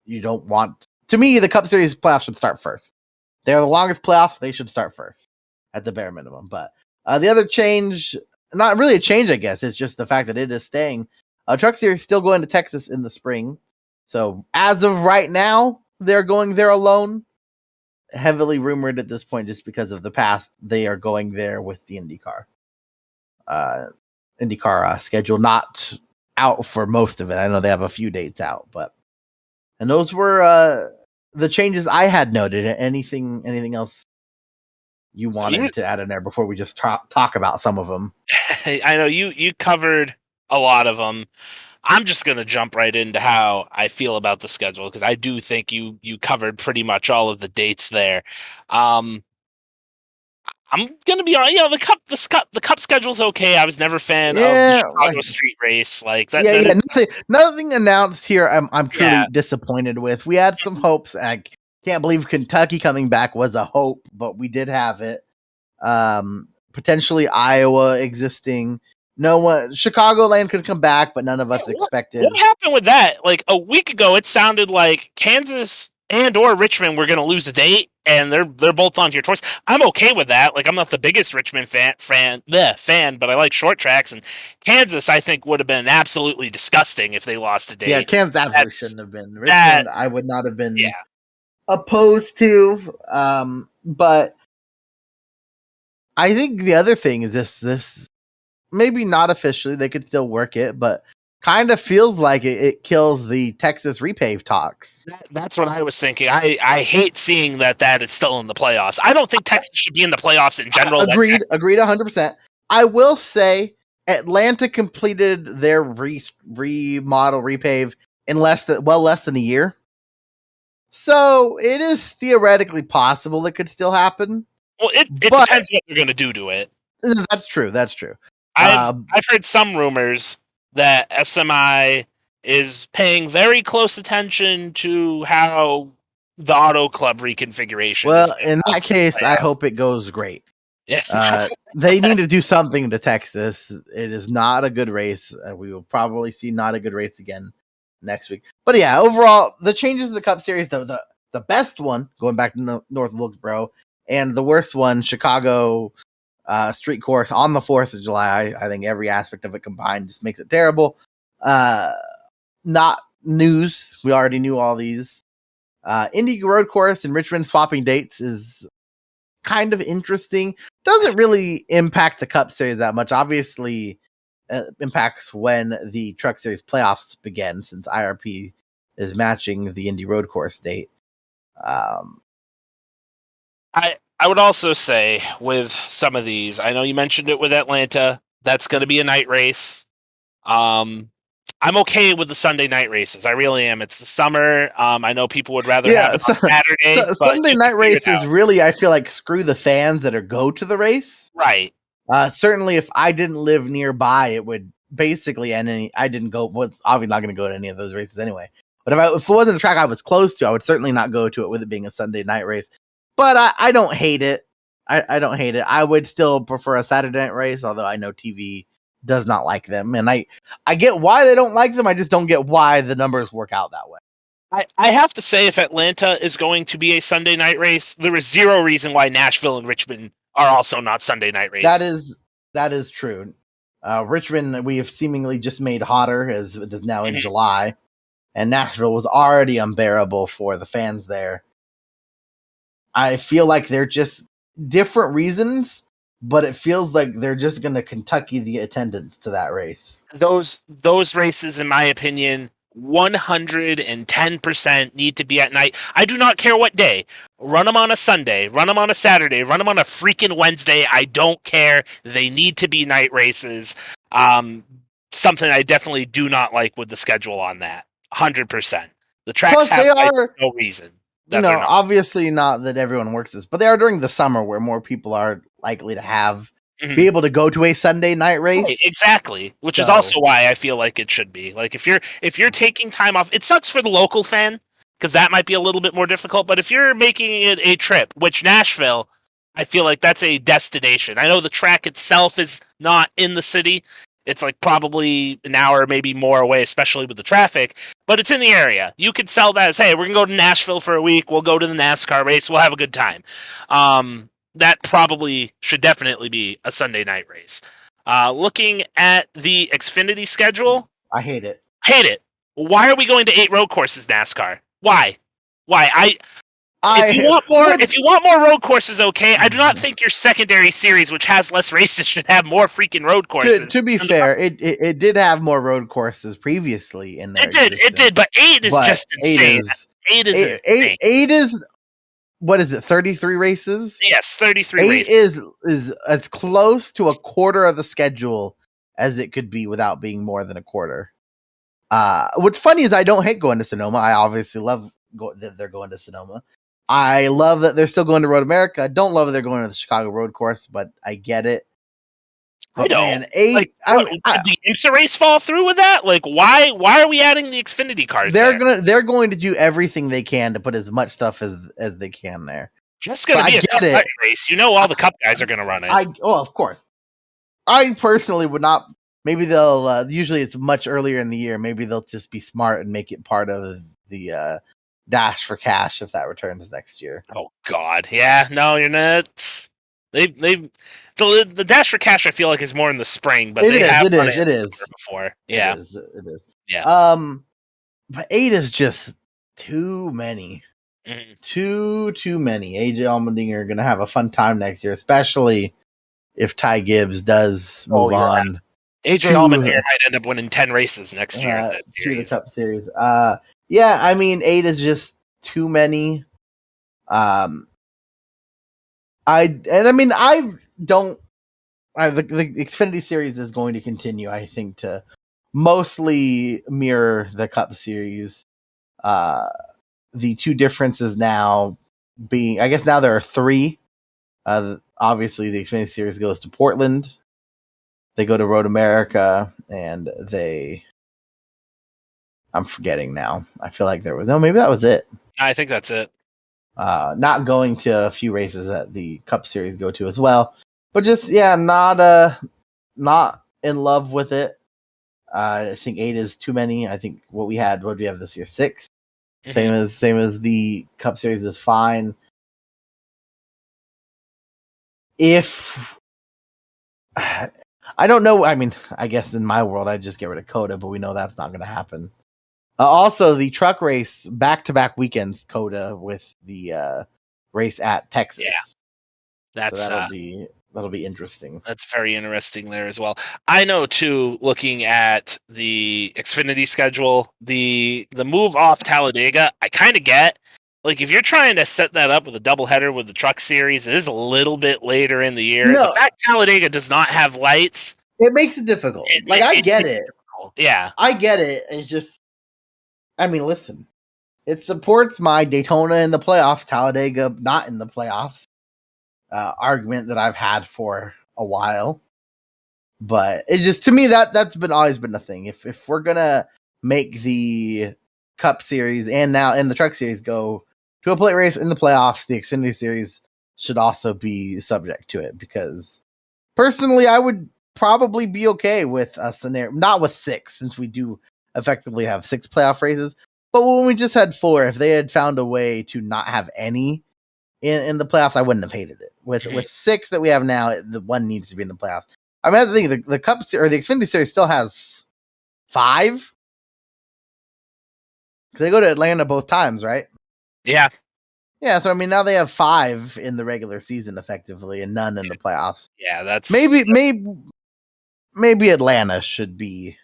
you don't want, to me, the Cup Series playoffs should start first. They're the longest playoffs, they should start first at the bare minimum. But the other change, not really a change, I guess, it's just the fact that it is staying. Truck Series still going to Texas in the spring. So as of right now, they're going there alone. Heavily rumored at this point just because of the past. They are going there with the IndyCar. IndyCar schedule not out for most of it. I know they have a few dates out, and those were the changes I had noted. Anything else you wanted to add in there before we just talk about some of them? I know you covered a lot of them. I'm just going to jump right into how I feel about the schedule, because I do think you covered pretty much all of the dates there. I'm going to be on, the cup schedule's okay. I was never a fan of the Chicago street race. Like that. Yeah, nothing announced here. I'm truly disappointed with. We had some hopes. I can't believe Kentucky coming back was a hope, but we did have it. Potentially Iowa existing. No one, Chicagoland could come back, but none of us expected. What happened with that? Like a week ago, it sounded like Kansas and or Richmond were going to lose a date, and they're both on your choice. I'm okay with that. Like, I'm not the biggest Richmond fan, but I like short tracks. And Kansas, I think, would have been absolutely disgusting if they lost a date. Yeah, Kansas absolutely shouldn't have been. Richmond, I would not have been opposed to. But I think the other thing is this. Maybe not officially, they could still work it, but kind of feels like it kills the Texas repave talks. That's what I was thinking. I hate seeing that is still in the playoffs. I don't think Texas should be in the playoffs in general. Agreed 100%. I will say Atlanta completed their remodel repave in less than a year. So it is theoretically possible it could still happen. Well, it depends what they're going to do to it. That's true. I've heard some rumors that SMI is paying very close attention to how the Auto Club reconfiguration is Well, going in to that case, play I out. hope it goes great. Yeah. They need to do something to Texas. It is not a good race. We will probably see not a good race again next week. But yeah, overall, the changes to the Cup Series, the best one, going back to North Wilkesboro, and the worst one, Chicago street course on the 4th of July. I think every aspect of it combined just makes it terrible. Not news. We already knew all these. Indy Road Course in Richmond swapping dates is kind of interesting. Doesn't really impact the Cup Series that much. Obviously, impacts when the Truck Series playoffs begin, since IRP is matching the Indy Road Course date. I would also say with some of these, I know you mentioned it with Atlanta. That's going to be a night race. I'm okay with the Sunday night races. I really am. It's the summer. I know people would rather have Yeah, it on Saturday, so but Sunday you can night figure it race is out. really, I feel like, screw the fans that are go to the race. Right. Certainly, if I didn't live nearby, it would basically end any. I didn't go. Was obviously not going to go to any of those races anyway. But if it wasn't a track I was close to, I would certainly not go to it with it being a Sunday night race. But I don't hate it. I don't hate it. I would still prefer a Saturday night race, although I know TV does not like them, and I get why they don't like them. I just don't get why the numbers work out that way. I have to say, if Atlanta is going to be a Sunday night race, there is zero reason why Nashville and Richmond are also not Sunday night races. That is true. Richmond, we have seemingly just made hotter as it is now in July, and Nashville was already unbearable for the fans there. I feel like they're just different reasons, but it feels like they're just going to Kentucky the attendance to that race. Those races, in my opinion, 110% need to be at night. I do not care what day. Run them on a Sunday, run them on a Saturday, run them on a freaking Wednesday. I don't care. They need to be night races. Something I definitely do not like with the schedule on that. 100%. The tracks Plus, have they nights are, for no reason that they're not. obviously not that everyone works this, but they are during the summer where more people are likely to be Mhm. able to go to a Sunday night Right, race. exactly. Which is So, also why I feel like it should be. Like if you're taking time off, it sucks for the local fan because that might be a little bit more difficult. But if you're making it a trip, which Nashville, I feel like that's a destination. I know the track itself is not in the city. It's like probably an hour, maybe more away, especially with the traffic. But it's in the area. You could sell that as, hey, we're gonna go to Nashville for a week. We'll go to the NASCAR race. We'll have a good time. That probably should definitely be a Sunday night race. Looking at the Xfinity schedule, I hate it. hate it. Why are we going to 8 road courses NASCAR? Why? Why? If you I want more, if which you want more road courses, okay. I do not think your secondary series, which has less races, should have more freaking road courses. to be than the Cup. fair, it did have more road courses previously in their It did, existence, but 8 is but just insane. 8 is insane. eight is, what is it, 33 races? Yes, 33 Eight races. is as close to a quarter of the schedule as it could be without being more than a quarter. What's funny is I don't hate going to Sonoma. I obviously love that they're going to Sonoma. I love that they're still going to Road America. I don't love that they're going to the Chicago Road Course, but I get it. I But don't. man, Like, I what mean, did the IMSA race fall through with that? Like, why are we adding the Xfinity cars there? they're going to do everything they can to put as much stuff as they can there. Just So gonna I be a get Sunday it. race. You know, all the Cup guys are gonna run it. Of course. I personally would not. Maybe they'll. Usually, it's much earlier in the year. Maybe they'll just be smart and make it part of the Dash for Cash if that returns next year. Oh God, yeah, no, you're nuts. They the Dash for Cash I feel like is more in the spring, but It they is. have It run is. it in It the summer is. before. It Yeah, is. It is. yeah. But 8 is just too many. Mhm. Too many. AJ Allmendinger are gonna have a fun time next year, especially if Ty Gibbs does Oh move yeah. on AJ Allmendinger to might end up winning 10 races next year in that to the series. Cup Series. Yeah, I mean 8 is just too many. Um, I don't. The Xfinity Series is going to continue, I think, to mostly mirror the Cup Series. Uh, the two differences now being, I guess now there are three. Obviously, the Xfinity Series goes to Portland. They go to Road America, and I'm forgetting now. I feel like there was maybe that was it. I think that's it. not going to a few races that the Cup Series go to as well. But just not in love with it. I think 8 is too many. I think what do we have this year? 6. Same as the Cup Series is fine. If I don't know, I mean, I guess in my world I'd just get rid of Coda, but we know that's not going to happen. Also, the truck race back-to-back weekends, Coda with the race at Texas. Yeah, that'll be interesting. That's very interesting there as well. I know too. Looking at the Xfinity schedule, the move off Talladega, I kind of get. Like if you're trying to set that up with a doubleheader with the Truck Series, it is a little bit later in the year. No. The fact Talladega does not have lights, it makes it difficult. I get it. Yeah, I get it. It's just, I mean, listen, it supports my Daytona in the playoffs, Talladega not in the playoffs argument that I've had for a while. But it just, to me, that's always been a thing. If we're gonna make the Cup Series and the Truck Series go to a plate race in the playoffs, the Xfinity Series should also be subject to it. Because personally, I would probably be okay with a scenario, not with 6, since we do effectively have 6 playoff races. But when we just had 4, if they had found a way to not have any in the playoffs, I wouldn't have hated it. With 6 that we have now, the one needs to be in the playoffs. I mean, I think the Cup or the Xfinity Series still has 5 because they go to Atlanta both times, right? Yeah. Yeah, so I mean, now they have 5 in the regular season effectively, and none in the playoffs. Yeah, that's maybe Atlanta should be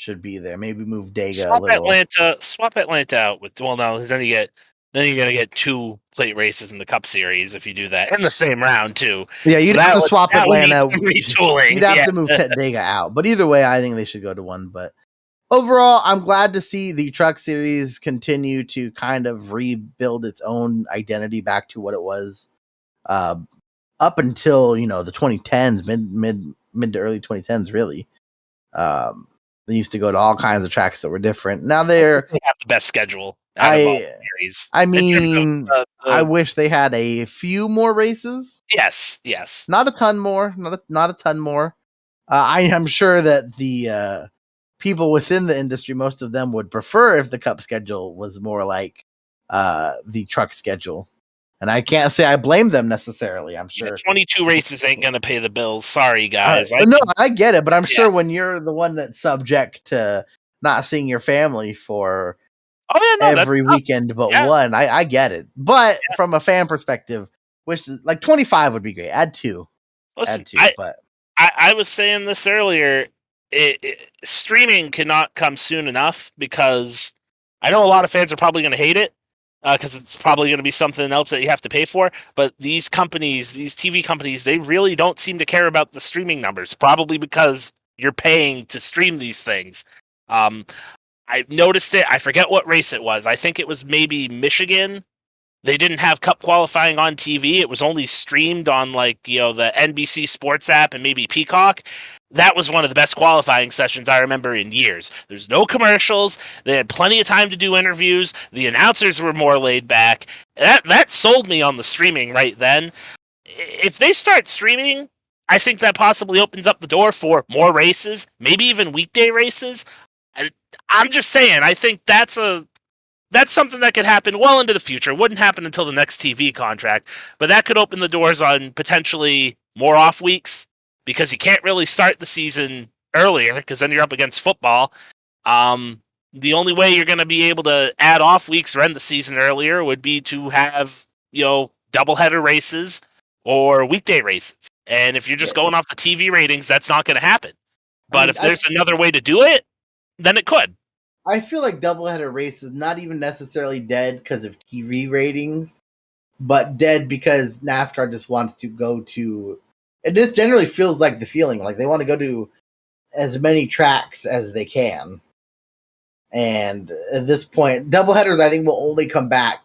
there. Maybe move Dega a little. Swap Atlanta out with no, because then you're gonna get 2 plate races in the Cup Series if you do that in the same round too. Yeah, you'd have to swap Atlanta. Retooling. You'd have to move Dega out. But either way, I think they should go to 1. But overall, I'm glad to see the Truck Series continue to kind of rebuild its own identity back to what it was up until the 2010s, mid to early 2010s, really. They used to go to all kinds of tracks that were different. Now they have the best schedule out of all the series. I mean, I wish they had a few more races. Yes. Not a ton more. Not a ton more. I am sure that the people within the industry, most of them would prefer if the Cup schedule was more like the truck schedule. And I can't say I blame them necessarily. I'm sure 22 races ain't going to pay the bills. Sorry, guys. I get it. But I'm sure when you're the one that's subject to not seeing your family for every weekend but one, I get it. But from a fan perspective, wish like 25 would be great. Add 2. Listen, Add 2. But I was saying this earlier. Streaming cannot come soon enough because I know a lot of fans are probably going to hate it because it's probably going to be something else that you have to pay for. But these companies, these TV companies, they really don't seem to care about the streaming numbers, probably because you're paying to stream these things. I noticed it. I forget what race it was. I think it was maybe Michigan. They didn't have Cup qualifying on TV. It was only streamed on the NBC Sports app and maybe Peacock. That was one of the best qualifying sessions I remember in years. There's no commercials. They had plenty of time to do interviews. The announcers were more laid back. That sold me on the streaming right then. If they start streaming, I think that possibly opens up the door for more races, maybe even weekday races. And I'm just saying, I think that's something that could happen well into the future. It wouldn't happen until the next TV contract, but that could open the doors on potentially more off weeks because you can't really start the season earlier because then you're up against football. The only way you're going to be able to add off weeks or end the season earlier would be to have, doubleheader races or weekday races. And if you're just going off the TV ratings, that's not going to happen. But if there's another way to do it, then it could. I feel like doubleheader race is not even necessarily dead because of TV ratings, but dead because NASCAR just wants to go to. And this generally feels like the feeling, like they want to go to as many tracks as they can. And at this point, doubleheaders I think will only come back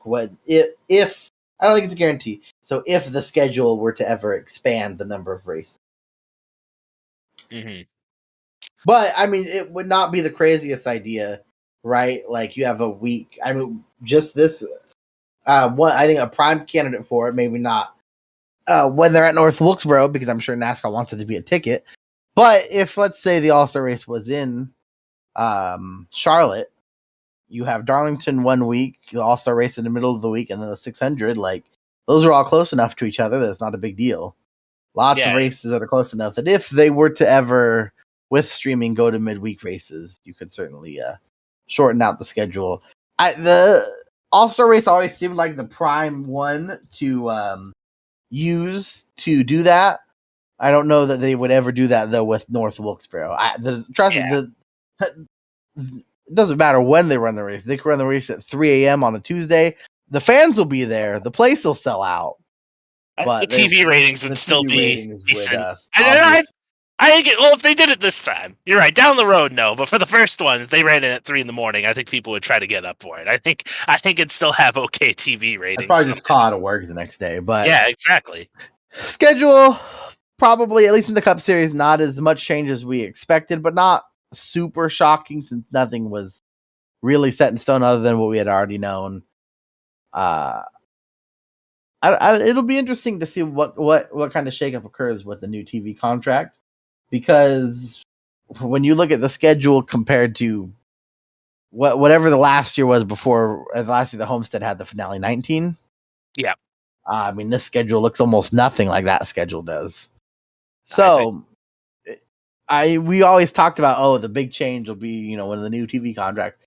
if I don't think it's a guarantee. So if the schedule were to ever expand the number of races. Mm-hmm. But I mean, it would not be the craziest idea, right? Like you have a week. I mean, just this I think a prime candidate for it. Maybe not when they're at North Wilkesboro, because I'm sure NASCAR wants it to be a ticket. But if, let's say, the All-Star race was in Charlotte, you have Darlington 1 week, the All-Star race in the middle of the week, and then the 600. Like, those are all close enough to each other that it's not a big deal. Lots of races that are close enough that if they were to ever, with streaming, go to midweek races, you could certainly shorten out the schedule. The All-Star race always seemed like the prime one to use to do that. I don't know that they would ever do that though with North Wilkesboro. Trust me, it doesn't matter when they run the race. They can run the race at 3 a.m. on a Tuesday. The fans will be there. The place will sell out. But the TV ratings would still be decent. I think if they did it this time, you're right. Down the road, no. But for the first one, if they ran it at 3 a.m, I think people would try to get up for it. I think it'd still have okay TV ratings. I'd probably just call out of work the next day. But yeah, exactly. Schedule probably, at least in the Cup Series, not as much change as we expected, but not super shocking since nothing was really set in stone other than what we had already known. It'll be interesting to see what kind of shakeup occurs with the new TV contract, because when you look at the schedule compared to whatever the last year was before, last year the Homestead had the finale 19. Yeah. I mean, this schedule looks almost nothing like that schedule does. So we always talked about, the big change will be, one of the new TV contracts.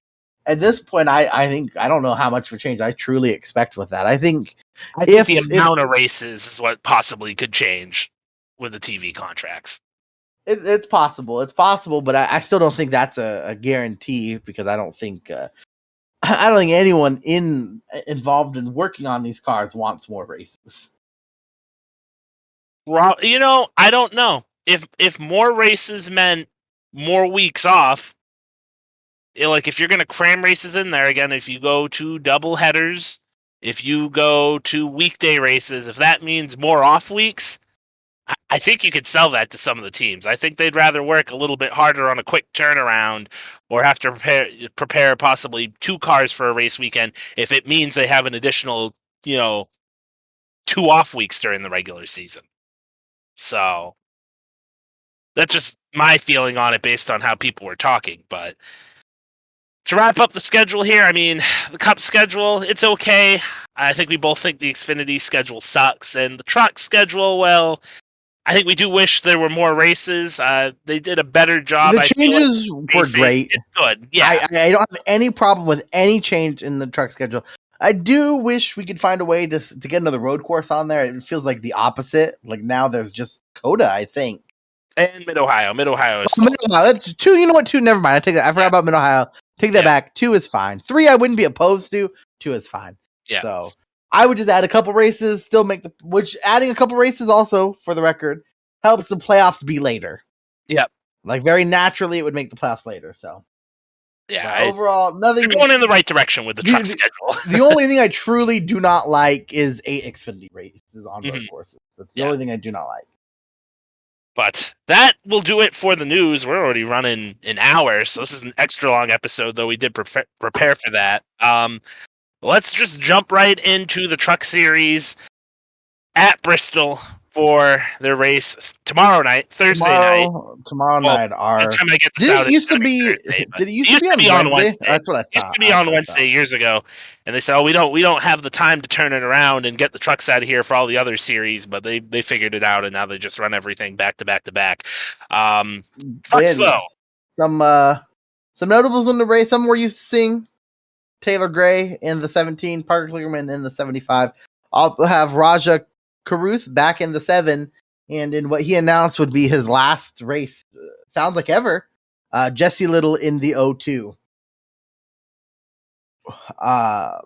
At this point, I think I don't know how much of a change I truly expect with that. I think the amount of races is what possibly could change with the TV contracts. It's possible. It's possible, but I still don't think that's a guarantee, because I don't think anyone involved in working on these cars wants more races. Well, I don't know if more races meant more weeks off. Like, if you're going to cram races in there again, if you go to double headers, if you go to weekday races, if that means more off weeks, I think you could sell that to some of the teams. I think they'd rather work a little bit harder on a quick turnaround, or have to prepare possibly 2 cars for a race weekend if it means they have an additional, 2 off weeks during the regular season. So that's just my feeling on it based on how people were talking. But to wrap up the schedule here, I mean, the Cup schedule, it's okay. I think we both think the Xfinity schedule sucks. And the truck schedule, well, I think we do wish there were more races. They did a better job. The changes were great. It's good. Yeah. I don't have any problem with any change in the truck schedule. I do wish we could find a way to get another road course on there. It feels like the opposite. Like, now there's just Coda, I think. And Mid-Ohio. Mid-Ohio is Mid-Ohio. That's 2. You know what? 2, never mind. I take that. I forgot about Mid-Ohio. Take that back. 2 is fine. 3, I wouldn't be opposed to. 2 is fine. Yeah. So I would just add a couple races, still make which adding a couple races also, for the record, helps the playoffs be later. Yep. Like, very naturally, it would make the playoffs later. So yeah, overall, nothing. You're going in the right direction with the truck schedule. The only thing I truly do not like is 8 Xfinity races on road courses. That's the only thing I do not like. But that will do it for the news. We're already running an hour, so this is an extra long episode, though we did prepare for that. Let's just jump right into the Truck Series at Bristol for their race tomorrow night, Thursday night. Tomorrow night. By the time I get this out, it used to be on Wednesday? That's what I thought. It used to be on Wednesday years ago, and they said, we don't have the time to turn it around and get the trucks out of here for all the other series, but they figured it out, and now they just run everything back to back to back. Trucks, though. Some notables in the race. Some we're used to seeing. Taylor Gray in the 17, Parker Kligerman in the 75. Also have Raja Caruth back in the 7, and in what he announced would be his last race, sounds like ever, Jesse Little in the 02. I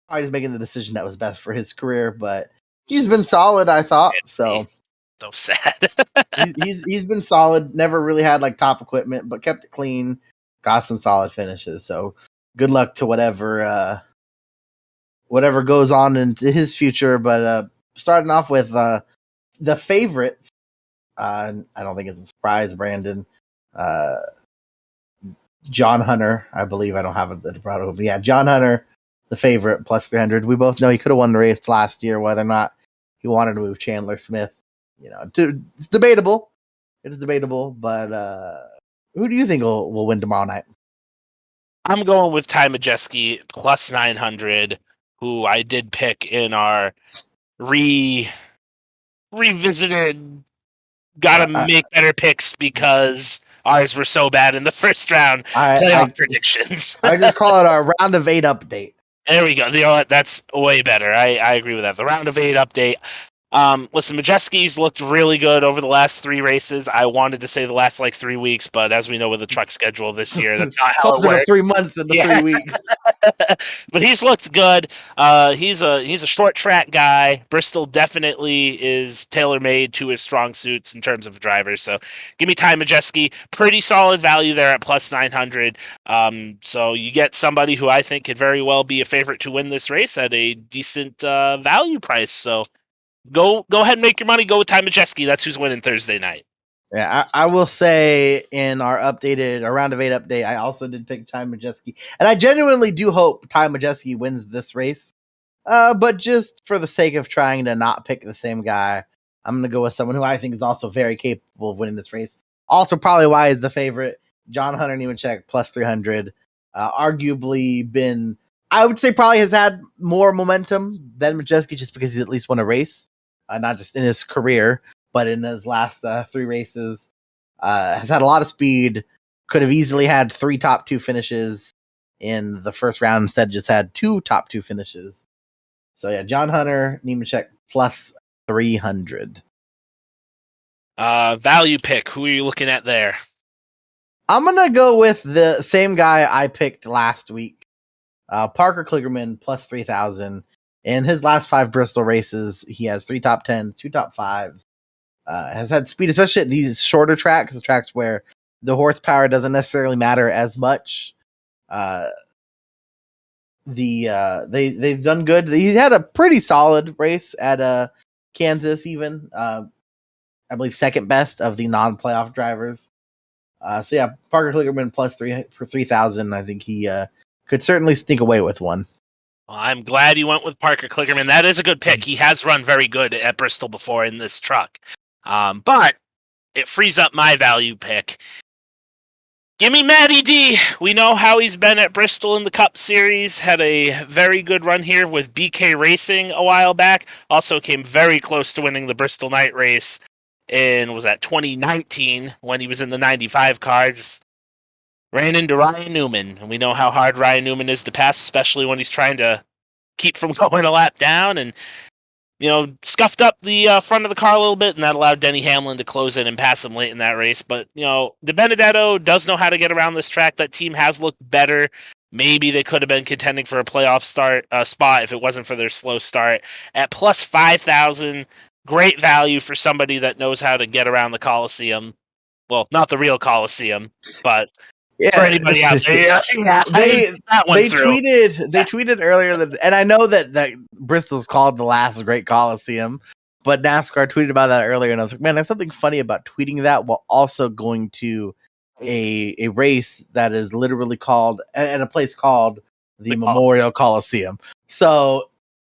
was making the decision that was best for his career, but he's been solid, I thought. So sad. he's been solid. Never really had like top equipment, but kept it clean. Got some solid finishes. So good luck to whatever goes on into his future. But starting off with the favorites, I don't think it's a surprise, Brandon. John Hunter, I believe. I don't have it in front of me. Yeah, John Hunter the favorite plus 300. We both know he could have won the race last year, whether or not he wanted to move Chandler Smith. It's debatable. It's debatable, but who do you think will win tomorrow night? I'm going with Ty Majeski plus 900, who I did pick in our revisited. Gotta make better picks because ours were so bad in the first round playoff predictions. I just call it our round of 8 update. There we go. That's way better. I agree with that. The round of 8 update. Listen, Majeski's looked really good over the last 3 races. I wanted to say the last 3 weeks, but as we know with the truck schedule this year, that's not how it works. 3 months than the 3 weeks. But he's looked good. He's a short track guy. Bristol definitely is tailor made to his strong suits in terms of drivers. So give me Ty Majeski. Pretty solid value there at plus 900. So you get somebody who I think could very well be a favorite to win this race at a decent value price. So go ahead and make your money. Go with Ty Majeski. That's who's winning Thursday night. Yeah, I will say in our round of 8 update, I also did pick Ty Majeski. And I genuinely do hope Ty Majeski wins this race. But just for the sake of trying to not pick the same guy, I'm going to go with someone who I think is also very capable of winning this race. Also probably why he's the favorite, John Hunter Nemechek, plus 300. Arguably been, I would say probably has had more momentum than Majeski just because he's at least won a race. Not just in his career, but in his last 3 races, has had a lot of speed, could have easily had 3 top 2 finishes in the first round, instead just had 2 top 2 finishes. So yeah, John Hunter, Nemechek, plus 300. Value pick, who are you looking at there? I'm going to go with the same guy I picked last week, Parker Kligerman, plus 3,000. In his last 5 Bristol races, he has 3 top 10s, 2 top 5s. Has had speed, especially at these shorter tracks, the tracks where the horsepower doesn't necessarily matter as much. They've done good. He had a pretty solid race at Kansas, even I believe second best of the non-playoff drivers. So yeah, Parker Kligerman plus 3,000. I think he could certainly sneak away with one. Well, I'm glad you went with Parker Kligerman. That is a good pick. He has run very good at Bristol before in this truck. But it frees up my value pick. Give me Matty D. We know how he's been at Bristol in the Cup Series. Had a very good run here with BK Racing a while back. Also came very close to winning the Bristol Night Race in, was that 2019 when he was in the 95 car. Just ran into Ryan Newman. And we know how hard Ryan Newman is to pass, especially when he's trying to keep from going a lap down. And scuffed up the front of the car a little bit, and that allowed Denny Hamlin to close in and pass him late in that race. But, De Benedetto does know how to get around this track. That team has looked better. Maybe they could have been contending for a playoff spot if it wasn't for their slow start. At plus 5,000, great value for somebody that knows how to get around the Coliseum. Well, not the real Coliseum, but for anybody out there, they tweeted earlier that, and I know that Bristol's called the last great Coliseum, but NASCAR tweeted about that earlier, and I was like, man, there's something funny about tweeting that while also going to a race that is literally called, and a place called the Memorial Coliseum. So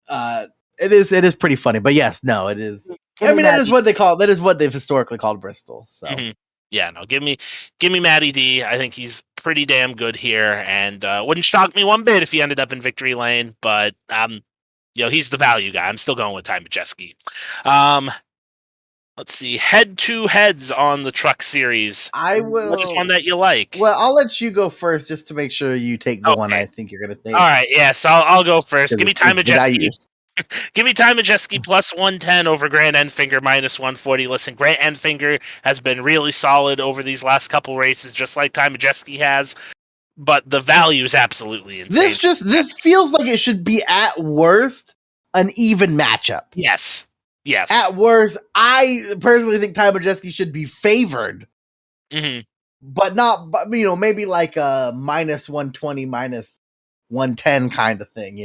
it is pretty funny, but yes, no, it is. I mean, that is what they've historically called Bristol. So. Mm-hmm. Yeah, no, give me Matty D. I think he's pretty damn good here, and wouldn't shock me one bit if he ended up in victory lane. But he's the value guy. I'm still going with Ty Majeski. Let's see, head-to-heads on the Truck Series. I will. What is one that you like? Well, I'll let you go first, just to make sure you take the one I think you're going to take. All right, yeah. So I'll go first. Give me Ty Majeski. Give me Ty Majeski plus 110 over Grant Enfinger minus 140. Listen, Grant Enfinger has been really solid over these last couple races, just like Ty Majeski has, but the value is absolutely insane. This feels like it should be at worst an even matchup. Yes. At worst, I personally think Ty Majeski should be favored, but not. Maybe like a minus 120, minus 110 kind of thing.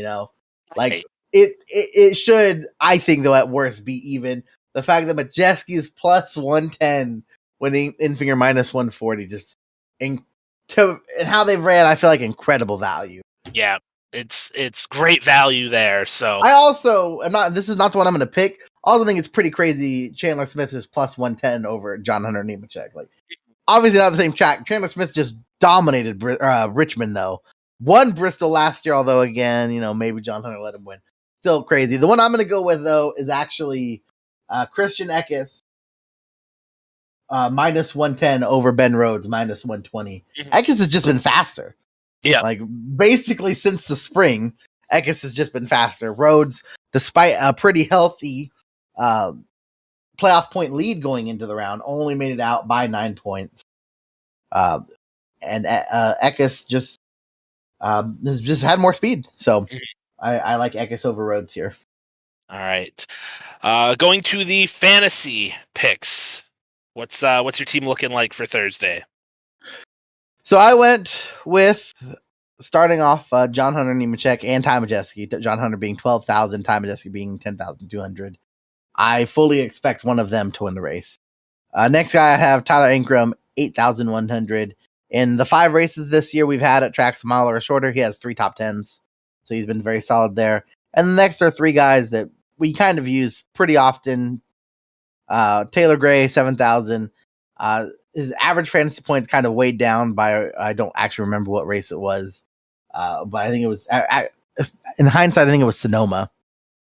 Like. It should, I think, though, at worst, be even. The fact that Majeski is plus 110 when Enfinger minus 140, just and how they've ran, I feel like incredible value. Yeah, It's great value there. So I also am not. This is not the one I'm going to pick. I also think it's pretty crazy. Chandler Smith is plus 110 over John Hunter Nemechek. Like, obviously not the same track. Chandler Smith just dominated Richmond though. Won Bristol last year, although again, maybe John Hunter let him win. Still crazy. The one I'm going to go with though is actually Christian Eckes. Minus 110 over Ben Rhodes, minus 120. Eckes has just been faster. Yeah. Like, basically since the spring, Eckes has just been faster. Rhodes, despite a pretty healthy playoff point lead going into the round, only made it out by 9 points. And Eckes just has just had more speed. So I like Eckes over Rhodes here. All right. Going to the fantasy picks. What's your team looking like for Thursday? So I went with starting off John Hunter Nemechek and Ty Majeski. John Hunter being 12,000, Ty Majeski being 10,200. I fully expect one of them to win the race. Next guy I have Tyler Ingram, 8,100. In the 5 races this year we've had at tracks a mile or shorter, he has 3 top 10s. So he's been very solid there. And the next are 3 guys that we kind of use pretty often. Taylor Gray, 7,000. His average fantasy points kind of weighed down by, I don't actually remember what race it was. But I think it was, in hindsight, I think it was Sonoma.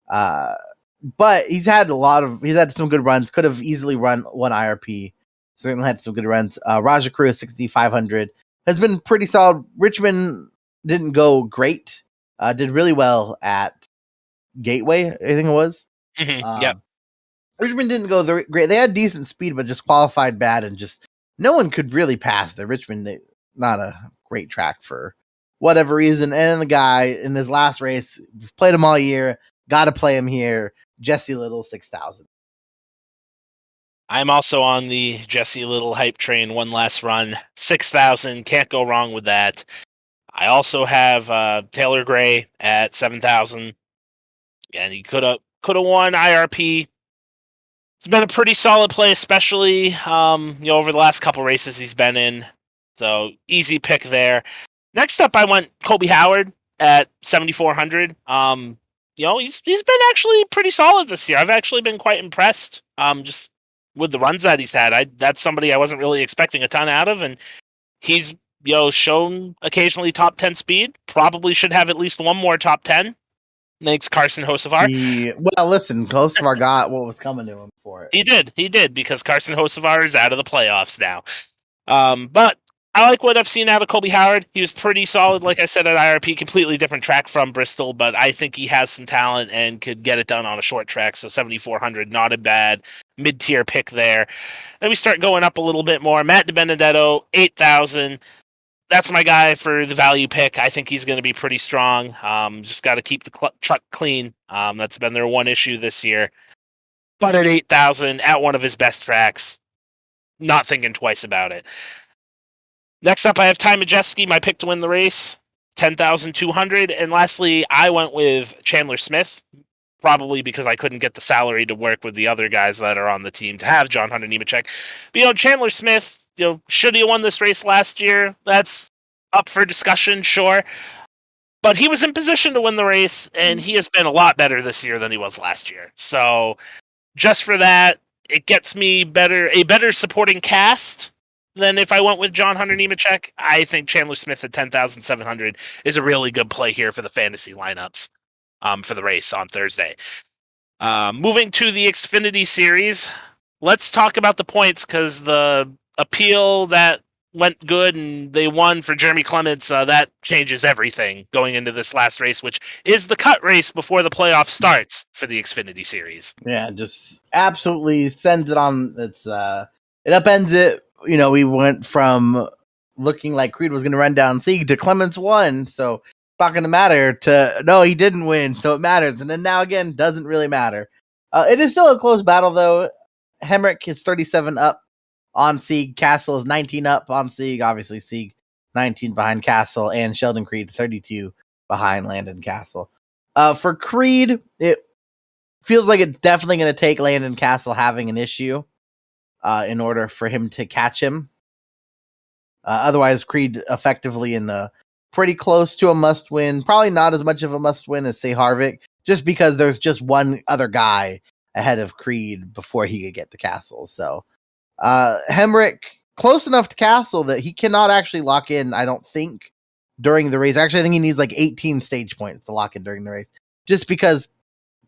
But he's had some good runs. Could have easily run one IRP. Certainly had some good runs. Raja Cruz, 6,500, has been pretty solid. Richmond didn't go great. Did really well at Gateway, I think it was. Yep. Richmond didn't go great. They had decent speed, but just qualified bad, and just no one could really pass there. Richmond, not a great track for whatever reason. And the guy in his last race, played him all year. Got to play him here. Jesse Little, 6,000. I'm also on the Jesse Little hype train. One last run, 6,000. Can't go wrong with that. I also have Taylor Gray at 7,000, and he could have won IRP. It's been a pretty solid play, especially over the last couple races he's been in. So easy pick there. Next up, I went Kobe Howard at 7,400. He's been actually pretty solid this year. I've actually been quite impressed. Just with the runs that he's had. That's somebody I wasn't really expecting a ton out of, and he's shown occasionally top 10 speed. Probably should have at least one more top 10. Thanks, Carson Hocevar. Well, listen, Hocevar got what was coming to him for it. He did, because Carson Hocevar is out of the playoffs now. But I like what I've seen out of Kobe Howard. He was pretty solid, like I said, at IRP. Completely different track from Bristol, but I think he has some talent and could get it done on a short track. So 7,400, not a bad mid-tier pick there. Then we start going up a little bit more. Matt DiBenedetto, 8,000. That's my guy for the value pick. I think he's going to be pretty strong. Just got to keep the truck clean. That's been their one issue this year. But at 8,000, at one of his best tracks, not thinking twice about it. Next up, I have Ty Majeski, my pick to win the race, 10,200. And lastly, I went with Chandler Smith, probably because I couldn't get the salary to work with the other guys that are on the team to have John Hunter Nemechek. But, Chandler Smith, should he have won this race last year? That's up for discussion, sure. But he was in position to win the race, and he has been a lot better this year than he was last year. So just for that, it gets me a better supporting cast than if I went with John Hunter Nemechek. I think Chandler Smith at 10,700 is a really good play here for the fantasy lineups for the race on Thursday. Moving to the Xfinity Series, let's talk about the points, because the appeal that went good and they won for Jeremy Clements, that changes everything going into this last race, which is the cut race before the playoff starts for the Xfinity Series. Yeah, just absolutely sends it on. It upends it. We went from looking like Creed was going to run down Sieg to Clements won, so it's not going to matter, to no, he didn't win, so it matters. And then now again, doesn't really matter. It is still a close battle, though. Hemrick is 37 up on Sieg. Castle is 19 up on Sieg. Obviously, Sieg 19 behind Castle, and Sheldon Creed 32 behind Landon Castle. For Creed, it feels like it's definitely going to take Landon Castle having an issue in order for him to catch him. Otherwise, Creed effectively in the pretty close to a must win. Probably not as much of a must win as, say, Harvick, just because there's just one other guy ahead of Creed before he could get to Castle. So Hemrick close enough to Castle that he cannot actually lock in, I don't think, during the race. Actually, I think he needs like 18 stage points to lock in during the race, just because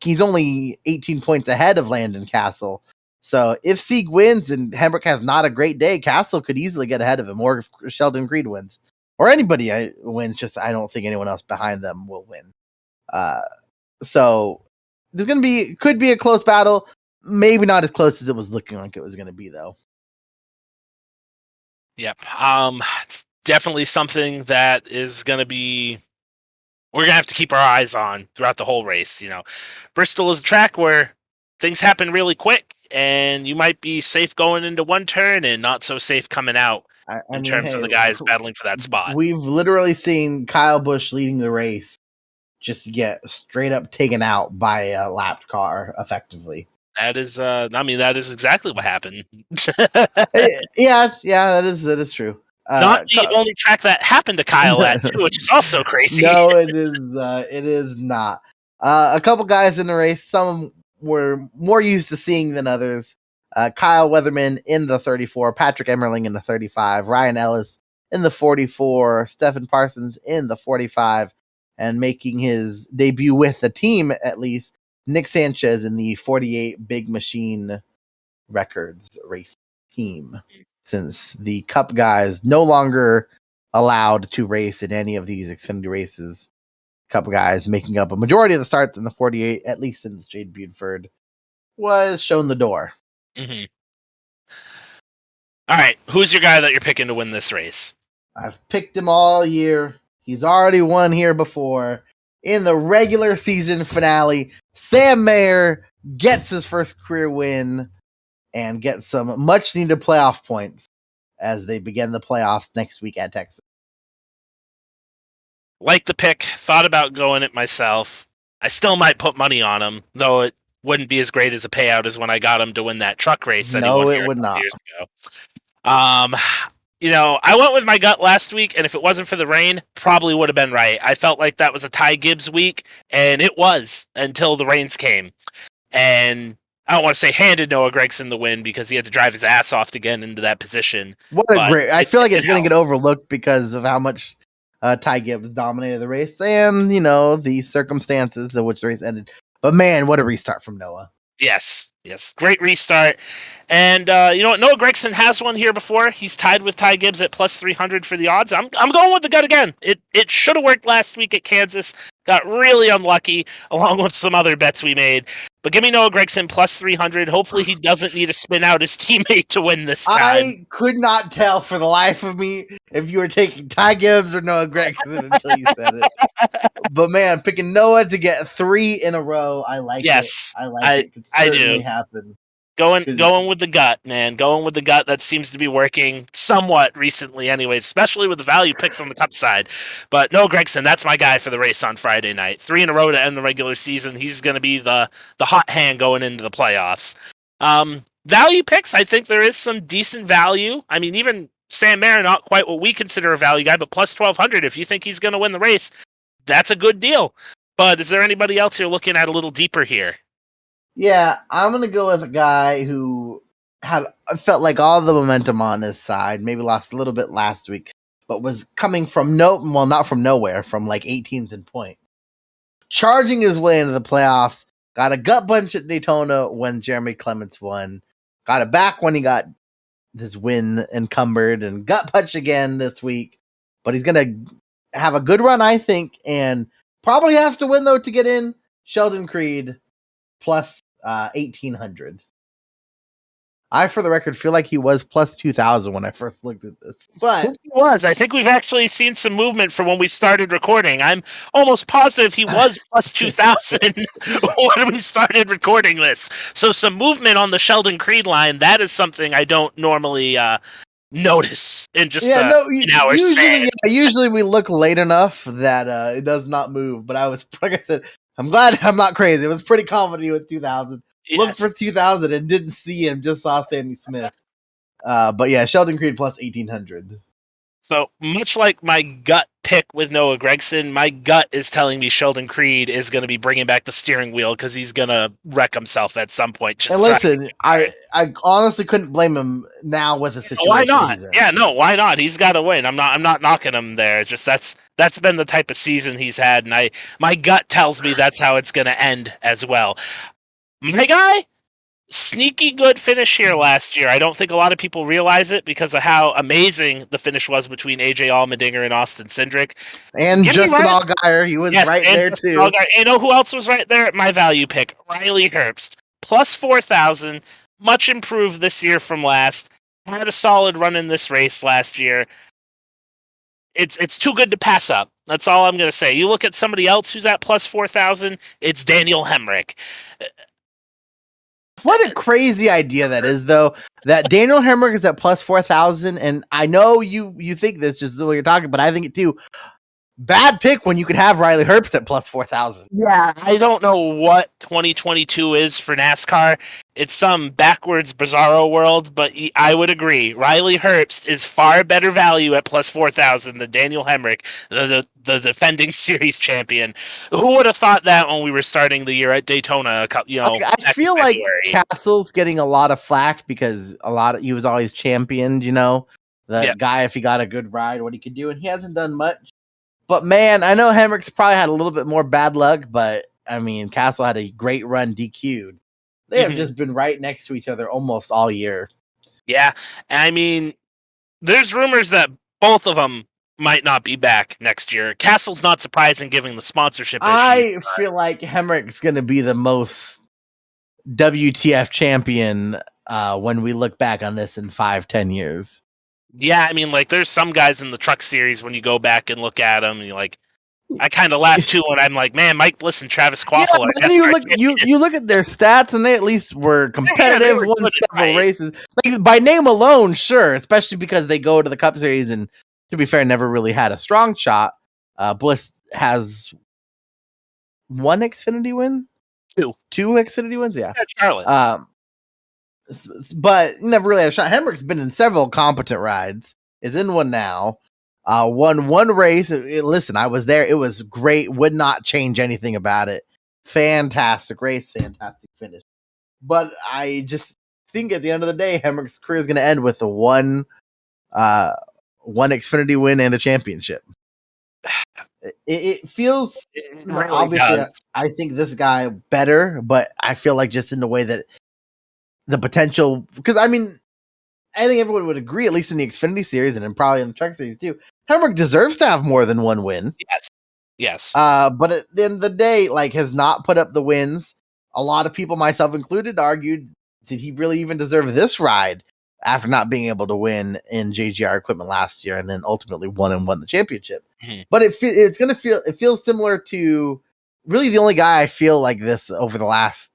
he's only 18 points ahead of Landon Castle. So if Sieg wins and Hemrick has not a great day, Castle could easily get ahead of him, or if Sheldon Creed wins, or anybody wins. Just I don't think anyone else behind them will win. So there's could be a close battle. Maybe not as close as it was looking like it was going to be, though. Yep. It's definitely something that is going to be, we're going to have to keep our eyes on throughout the whole race. Bristol is a track where things happen really quick, and you might be safe going into one turn and not so safe coming out in terms of the guys battling for that spot. We've literally seen Kyle Busch leading the race just get straight up taken out by a lapped car, effectively. That is, that is exactly what happened. Yeah, that is true. Not the only track that happened to Kyle at, too, which is also crazy. No, it is not. A couple guys in the race, some were more used to seeing than others. Kyle Weatherman in the 34, Patrick Emmerling in the 35, Ryan Ellis in the 44, Stephen Parsons in the 45, and making his debut with the team, at least, Nick Sanchez in the 48 Big Machine Records race team, since the Cup guys no longer allowed to race in any of these Xfinity races. Cup guys making up a majority of the starts in the 48, at least since Jade Buford was shown the door. Mm-hmm. All right, who's your guy that you're picking to win this race? I've picked him all year. He's already won here before. In the regular season finale, Sam Mayer gets his first career win and gets some much needed playoff points as they begin the playoffs next week at Texas. Like the pick, thought about going it myself. I still might put money on him, though it wouldn't be as great as a payout as when I got him to win that truck race that he won it would not. Years ago. I went with my gut last week, and if it wasn't for the rain, probably would have been right. I felt like that was a Ty Gibbs week, and it was until the rains came. And I don't want to say handed Noah Gragson the win because he had to drive his ass off to get into that position. I feel like it's going to get overlooked because of how much Ty Gibbs dominated the race and, the circumstances in which the race ended. But man, what a restart from Noah. Yes. Great restart. And you know what? Noah Gragson has won here before. He's tied with Ty Gibbs at plus 300 for the odds. I'm going with the gut again. It should have worked last week at Kansas. Got really unlucky along with some other bets we made. But give me Noah Gragson plus 300. Hopefully he doesn't need to spin out his teammate to win this time. I could not tell for the life of me if you were taking Ty Gibbs or Noah Gragson until you said it. But man, picking Noah to get 3 in a row, I like it. I like it. Could certainly happen. Going with the gut, man. Going with the gut. That seems to be working somewhat recently anyways, especially with the value picks on the Cup side. But Noah Gragson, that's my guy for the race on Friday night. 3 in a row to end the regular season. He's going to be the hot hand going into the playoffs. Value picks, I think there is some decent value. I mean, even Sam Mayer, not quite what we consider a value guy, but plus 1,200 if you think he's going to win the race. That's a good deal. But is there anybody else you're looking at a little deeper here? Yeah, I'm going to go with a guy who felt like all the momentum on his side, maybe lost a little bit last week, but was coming from not from nowhere, from like 18th in point. Charging his way into the playoffs, got a gut punch at Daytona when Jeremy Clements won, got it back when he got his win encumbered, and gut punch again this week. But he's going to have a good run, I think, and probably has to win, though, to get in. Sheldon Creed plus 1,800. I, for the record, feel like he was plus 2,000 when I first looked at this. But he was. I think we've actually seen some movement from when we started recording. I'm almost positive he was plus 2,000 when we started recording this. So some movement on the Sheldon Creed line. That is something I don't normally notice in just an hour span. Usually we look late enough that it does not move. But I was, like I said, I'm glad I'm not crazy. It was pretty confident he was 2,000. Yes. Looked for 2,000 and didn't see him. Just saw Sammy Smith. But yeah, Sheldon Creed plus 1,800. So much like my gut pick with Noah Gragson, my gut is telling me Sheldon Creed is going to be bringing back the steering wheel because he's going to wreck himself at some point. And Just trying to listen, get hard. I honestly couldn't blame him now with the Why situation not? he's in. Yeah, no, why not? He's got to win. I'm not knocking him there. It's just that's been the type of season he's had, and my gut tells me that's how it's going to end as well. My guy, sneaky good finish here last year. I don't think a lot of people realize it because of how amazing the finish was between AJ Allmendinger and Austin Cindric. And Give me Justin Riley. Allgaier, he was Yes, right and there Justin too. Allgaier. You know who else was right there? My value pick, Riley Herbst, plus 4,000, much improved this year from last. Had a solid run in this race last year. It's too good to pass up. That's all I'm going to say. You look at somebody else who's at plus 4,000. It's Daniel Hemrick. What a crazy idea that is, though. That Daniel Hemrick is at plus 4,000, and I know you think this just the way you're talking, but I think it too. Bad pick when you could have Riley Herbst at plus 4,000. Yeah, I don't know what 2022 is for NASCAR. It's some backwards bizarro world, but I would agree. Riley Herbst is far better value at plus 4,000 than Daniel Hemrick, the defending series champion. Who would have thought that when we were starting the year at Daytona, Like, I back in feel like February? Castle's getting a lot of flack because he was always championed. The Yeah. guy if he got a good ride, what he could do, and he hasn't done much. But man, I know Hemrick's probably had a little bit more bad luck, but I mean, Castle had a great run DQ'd. They have Mhm. just been right next to each other almost all year. Yeah. I mean, there's rumors that both of them might not be back next year. Castle's not surprising given the sponsorship issues. I feel like Hemrick's going to be the most WTF champion when we look back on this in 5-10 years. Yeah, I mean, like, there's some guys in the truck series when you go back and look at them, and you're like, I kind of laugh too when I'm like, man, Mike Bliss and Travis Yeah, Quaffle are but then NASCAR you look at their stats, and they at least were Yeah, they competitive, were won good and several right. races. Like by name alone, sure, especially because they go to the Cup Series, and to be fair, never really had a strong shot. Bliss has one Xfinity win, two Xfinity wins, yeah. Yeah, Charlotte. Um, but never really had a shot. Hemrick's been in several competent rides. Is in one now. Won one race. Listen, I was there. It was great. Would not change anything about it. Fantastic race, fantastic finish. But I just think at the end of the day, Hemrick's career is going to end with one Xfinity win and a championship. It feels It really obviously. does. I think this guy better, but I feel like just in the way that the potential, because I mean, I think everyone would agree, at least in the Xfinity series and then probably in the Truck series too. Hemrick deserves to have more than one win. Yes. Yes. But at the end of the day, like, has not put up the wins. A lot of people, myself included, argued, did he really even deserve this ride after not being able to win in JGR equipment last year and then ultimately won the championship? Mhm. But it feels similar to really the only guy I feel like this over the last,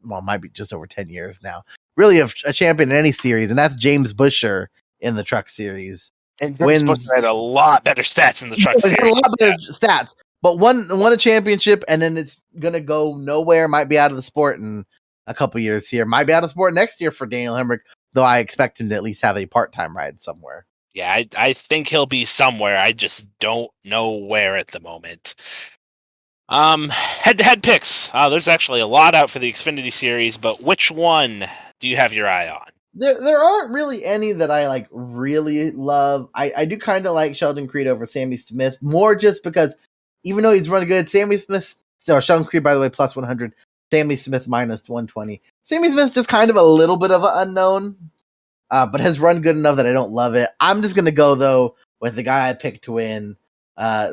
well, might be just over 10 years now, really a champion in any series, and that's James Buescher in the Truck Series. And James Bush Wins had a lot better stats in the truck He's got a series. lot better stats, but won a championship, and then it's gonna go nowhere. Might be out of the sport in a couple years here. Might be out of the sport next year for Daniel Hemrick, though I expect him to at least have a part-time ride somewhere. Yeah, I think he'll be somewhere. I just don't know where at the moment. Head-to-head picks. There's actually a lot out for the Xfinity series, but which one do you have your eye on? There aren't really any that I like really love. I do kind of like Sheldon Creed over Sammy Smith, more just because even though he's running good, Sammy Smith, so Sheldon Creed, by the way, plus 100, Sammy Smith minus 120. Sammy Smith's just kind of a little bit of an unknown, but has run good enough that I don't love it. I'm just gonna go though with the guy I picked to win,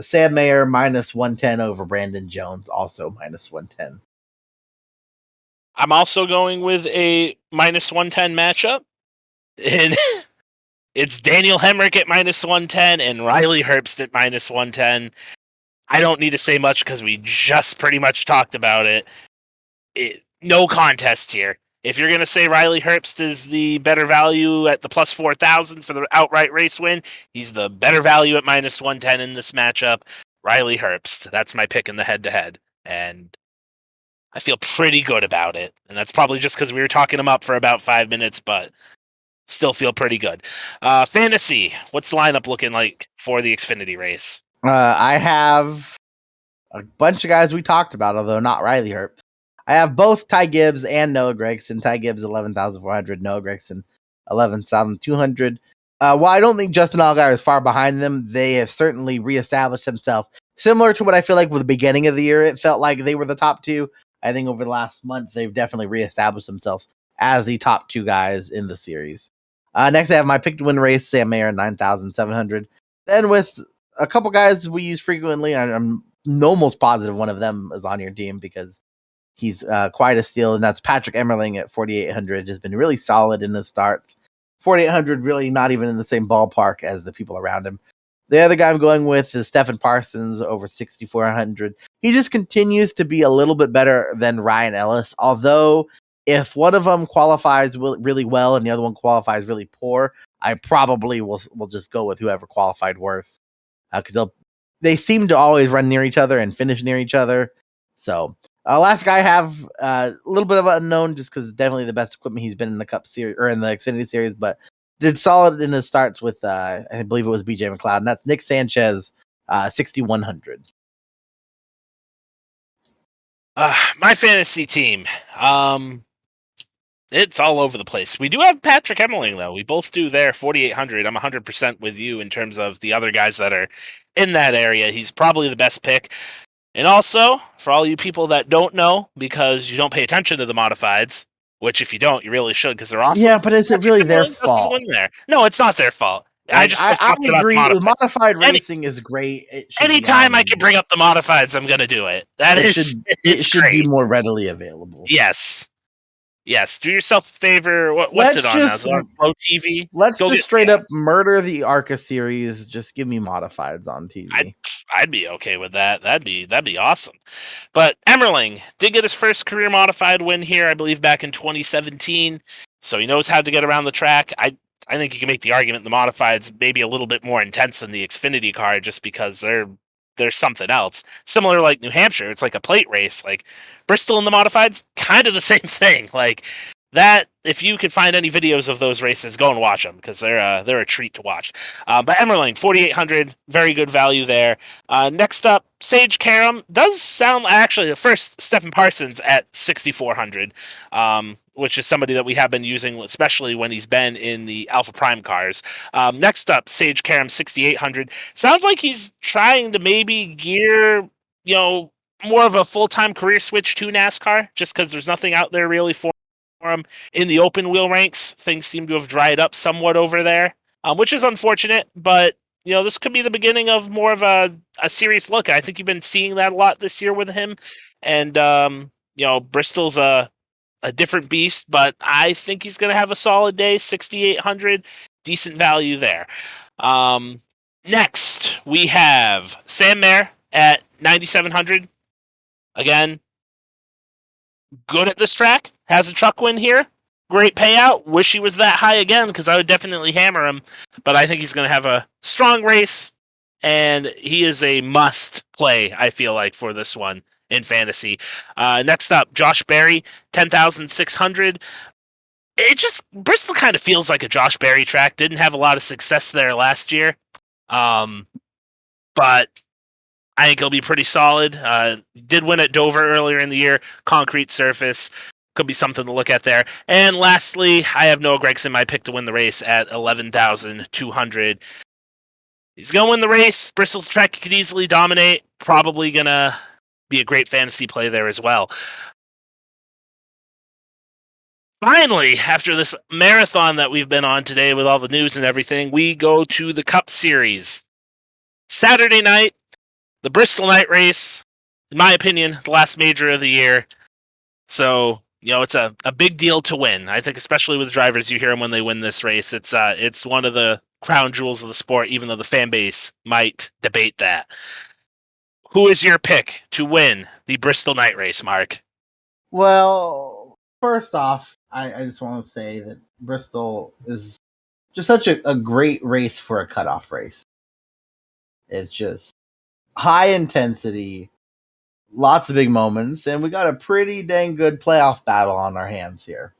Sam Mayer minus 110 over Brandon Jones, also minus 110. I'm also going with a minus 110 matchup. And it's Daniel Hemrick at minus 110 and Riley Herbst at minus 110. I don't need to say much because we just pretty much talked about it. No contest here. If you're going to say Riley Herbst is the better value at the plus 4,000 for the outright race win, he's the better value at minus 110 in this matchup. Riley Herbst. That's my pick in the head to head. And I feel pretty good about it. And that's probably just because we were talking him up for about 5 minutes, but still feel pretty good. Fantasy, what's the lineup looking like for the Xfinity race? I have a bunch of guys we talked about, although not Riley Herbst. I have both Ty Gibbs and Noah Gragson. Ty Gibbs 11,400, Noah Gragson 11,200. While I don't think Justin Allgaier is far behind them, they have certainly reestablished themselves. Similar to what I feel like with the beginning of the year, it felt like they were the top two. I think over the last month, they've definitely reestablished themselves as the top two guys in the series. Next, I have my pick to win race, Sam Mayer, 9,700. Then with a couple guys we use frequently, I'm almost positive one of them is on your team because he's quite a steal, and that's Patrick Emmerling at 4,800. Has been really solid in the starts. 4,800, really not even in the same ballpark as the people around him. The other guy I'm going with is Stephen Parsons over 6,400. He just continues to be a little bit better than Ryan Ellis, although if one of them qualifies really well and the other one qualifies really poor, I probably will just go with whoever qualified worse because they seem to always run near each other and finish near each other. So last guy I have a little bit of an unknown just because it's definitely the best equipment he's been in the Cup series or in the Xfinity series, but did solid in his starts with I believe it was BJ McLeod, and that's Nick Sanchez, 6,100. My fantasy team. It's all over the place. We do have Patrick Emmerling, though. We both do there, 4,800. I'm 100% with you in terms of the other guys that are in that area. He's probably the best pick. And also, for all you people that don't know, because you don't pay attention to the modifieds, which if you don't, you really should, because they're awesome. Yeah, but is it Patrick really their Emmerling doesn't fault? win there. No, it's not their fault. I Like just I love talking about the agree. modifieds. Modified racing is great. It should be Anytime on. I can bring up the modifieds, I'm going to do it. It's it should be great. more readily available. Yes. Yes, do yourself a favor. What's Let's it on now? Is just it on Flow TV? let's Go just get straight up murder the ARCA series. Just give me modifieds on TV. I'd be okay with that. That'd be awesome. But Emmerling did get his first career modified win here, I believe, back in 2017. So he knows how to get around the track. I think you can make the argument the modifieds maybe a little bit more intense than the Xfinity car, just because there's something else. Similar like New Hampshire, it's like a plate race. Like Bristol and the modifieds, kind of the same thing. Like that, if you could find any videos of those races, go and watch them because they're a treat to watch. But Emmerling, 4,800, very good value there. Next up, Sage Karam does sound actually first Stephen Parsons at 6,400, which is somebody that we have been using, especially when he's been in the Alpha Prime cars. Next up, Sage Karam, 6,800. Sounds like he's trying to maybe gear, more of a full-time career switch to NASCAR, just because there's nothing out there really for him in the open wheel ranks. Things seem to have dried up somewhat over there, which is unfortunate, but this could be the beginning of more of a serious look. I think you've been seeing that a lot this year with him, and Bristol's a different beast, but I think he's going to have a solid day. 6,800, decent value there. Next we have Sam Mayer at 9,700. Again, good at this track, has a truck win here, great payout. Wish he was that high again because I would definitely hammer him, but I think he's going to have a strong race, and he is a must play, I feel like, for this one in fantasy. Next up, Josh Berry, 10,600. Bristol kind of feels like a Josh Berry track. Didn't have a lot of success there last year, but I think he'll be pretty solid. Did win at Dover earlier in the year. Concrete surface. Could be something to look at there. And lastly, I have Noah Gragson, my pick to win the race at 11,200. He's going to win the race. Bristol's track could easily dominate. Probably going to be a great fantasy play there as well. Finally, after this marathon that we've been on today with all the news and everything, we go to the Cup Series. Saturday night, the Bristol Night Race, in my opinion, the last major of the year. So, it's a big deal to win. I think especially with drivers, you hear them when they win this race. It's one of the crown jewels of the sport, even though the fan base might debate that. Who is your pick to win the Bristol Night Race, Mark? Well, first off, I just want to say that Bristol is just such a great race for a cutoff race. It's just high intensity, lots of big moments, and we got a pretty dang good playoff battle on our hands here.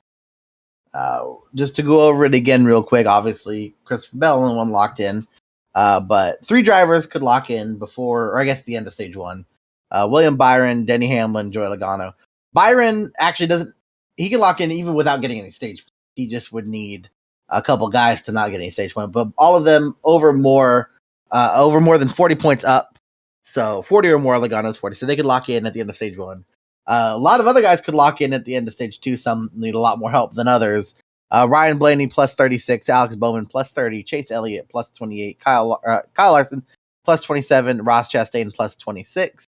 Just to go over it again real quick, obviously, Christopher Bell only one locked in. But 3 drivers could lock in before, or I guess the end of stage 1. William Byron, Denny Hamlin, Joey Logano. Byron actually doesn't, he can lock in even without getting any stage. He just would need a couple guys to not get any stage 1, but all of them over more than 40 points up. So 40 or more, Logano's 40. So they could lock in at the end of stage 1. A lot of other guys could lock in at the end of stage 2. Some need a lot more help than others. Ryan Blaney plus 36, Alex Bowman plus 30, Chase Elliott plus 28, Kyle Larson plus 27, Ross Chastain plus 26.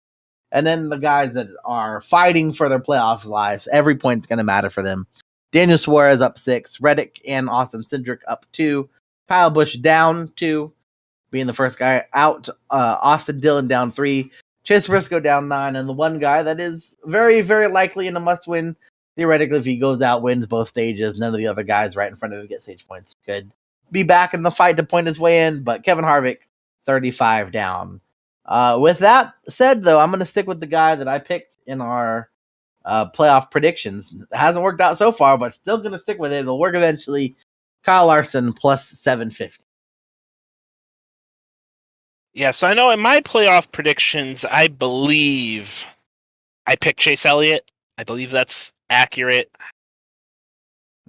And then the guys that are fighting for their playoffs lives, every point's going to matter for them. Daniel Suarez up 6, Reddick and Austin Cindric up 2, Kyle Busch down 2, being the first guy out, Austin Dillon down 3, Chase Briscoe down 9, and the one guy that is very, very likely in a must-win, theoretically, if he goes out, wins both stages, none of the other guys right in front of him get stage points. Could be back in the fight to point his way in, but Kevin Harvick, 35 down. With that said, though, I'm going to stick with the guy that I picked in our playoff predictions. It hasn't worked out so far, but still going to stick with it. It'll work eventually. Kyle Larson plus 750. Yeah, so I know in my playoff predictions, I believe I picked Chase Elliott. I believe that's accurate.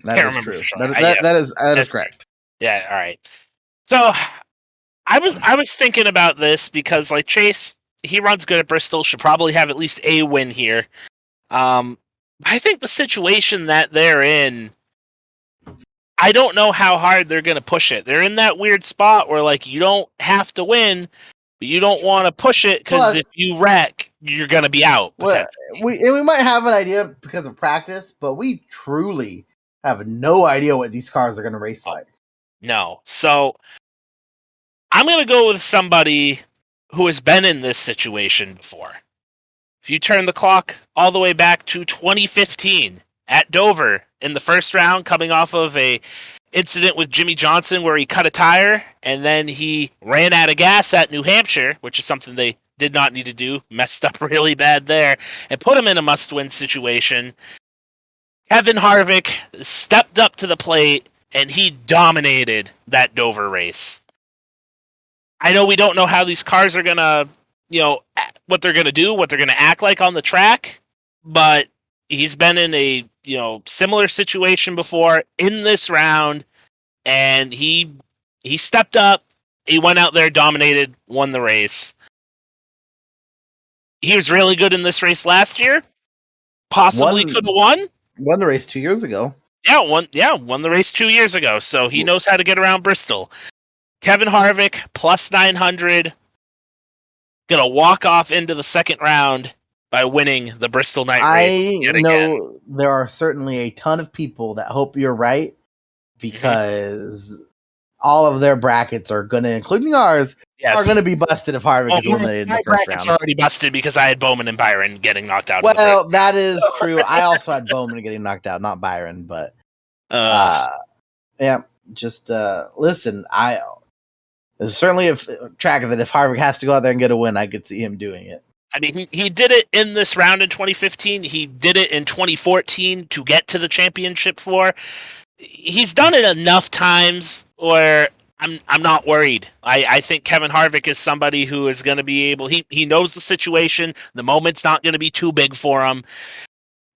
That Can't is remember true. for sure. That is correct. Yeah, all right. So I was thinking about this because like Chase, he runs good at Bristol, should probably have at least a win here. I think the situation that they're in, I don't know how hard they're going to push it. They're in that weird spot where like you don't have to win, but you don't want to push it because if you wreck, you're going to be out. Well, we might have an idea because of practice, but we truly have no idea what these cars are going to race like. No. So I'm going to go with somebody who has been in this situation before. If you turn the clock all the way back to 2015 at Dover in the first round, coming off of a incident with Jimmy Johnson where he cut a tire and then he ran out of gas at New Hampshire, which is something they did not need to do, messed up really bad there, and put him in a must-win situation. Kevin Harvick stepped up to the plate and he dominated that Dover race. I know we don't know how these cars are going to, what they're going to do, what they're going to act like on the track, but he's been in a, similar situation before in this round, and he stepped up, he went out there, dominated, won the race. He was really good in this race last year. Possibly could have won. Won the race 2 years ago. Won the race 2 years ago, so he knows how to get around Bristol. Kevin Harvick, plus 900, gonna walk off into the second round by winning the Bristol Night Race. I know there are certainly a ton of people that hope you're right because all of their brackets are gonna, including ours, are gonna be busted if Harvick is eliminated in the first round. My brackets are already busted because I had Bowman and Byron getting knocked out. Well, that is true. I also had Bowman getting knocked out, not Byron, but yeah. Just listen, there's certainly a track that if Harvick has to go out there and get a win, I could see him doing it. I mean, he did it in this round in 2015. He did it in 2014 to get to the championship floor. He's done it enough times where I'm not worried. I think Kevin Harvick is somebody who is going to be able. He knows the situation. The moment's not going to be too big for him.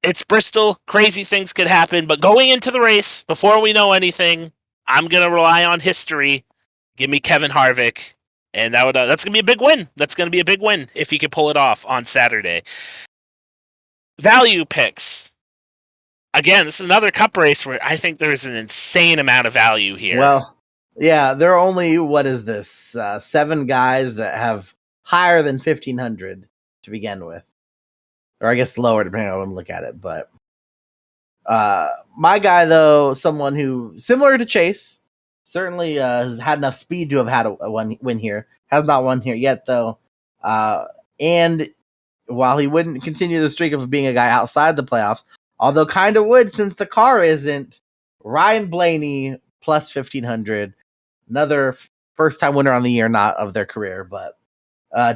It's Bristol. Crazy things could happen. But going into the race, before we know anything, I'm going to rely on history. Give me Kevin Harvick, and that's going to be a big win. That's going to be a big win if he can pull it off on Saturday. Value picks. Again, this is another Cup race where I think there's an insane amount of value here. Well, yeah, there are only, 7 guys that have higher than 1,500 to begin with. Or I guess lower, depending on how you look at it. But my guy, though, someone who, similar to Chase, certainly has had enough speed to have had a win here. Has not won here yet, though. And while he wouldn't continue the streak of being a guy outside the playoffs, although kind of would since the car isn't, Ryan Blaney plus 1,500. Another first-time winner on the year, not of their career, but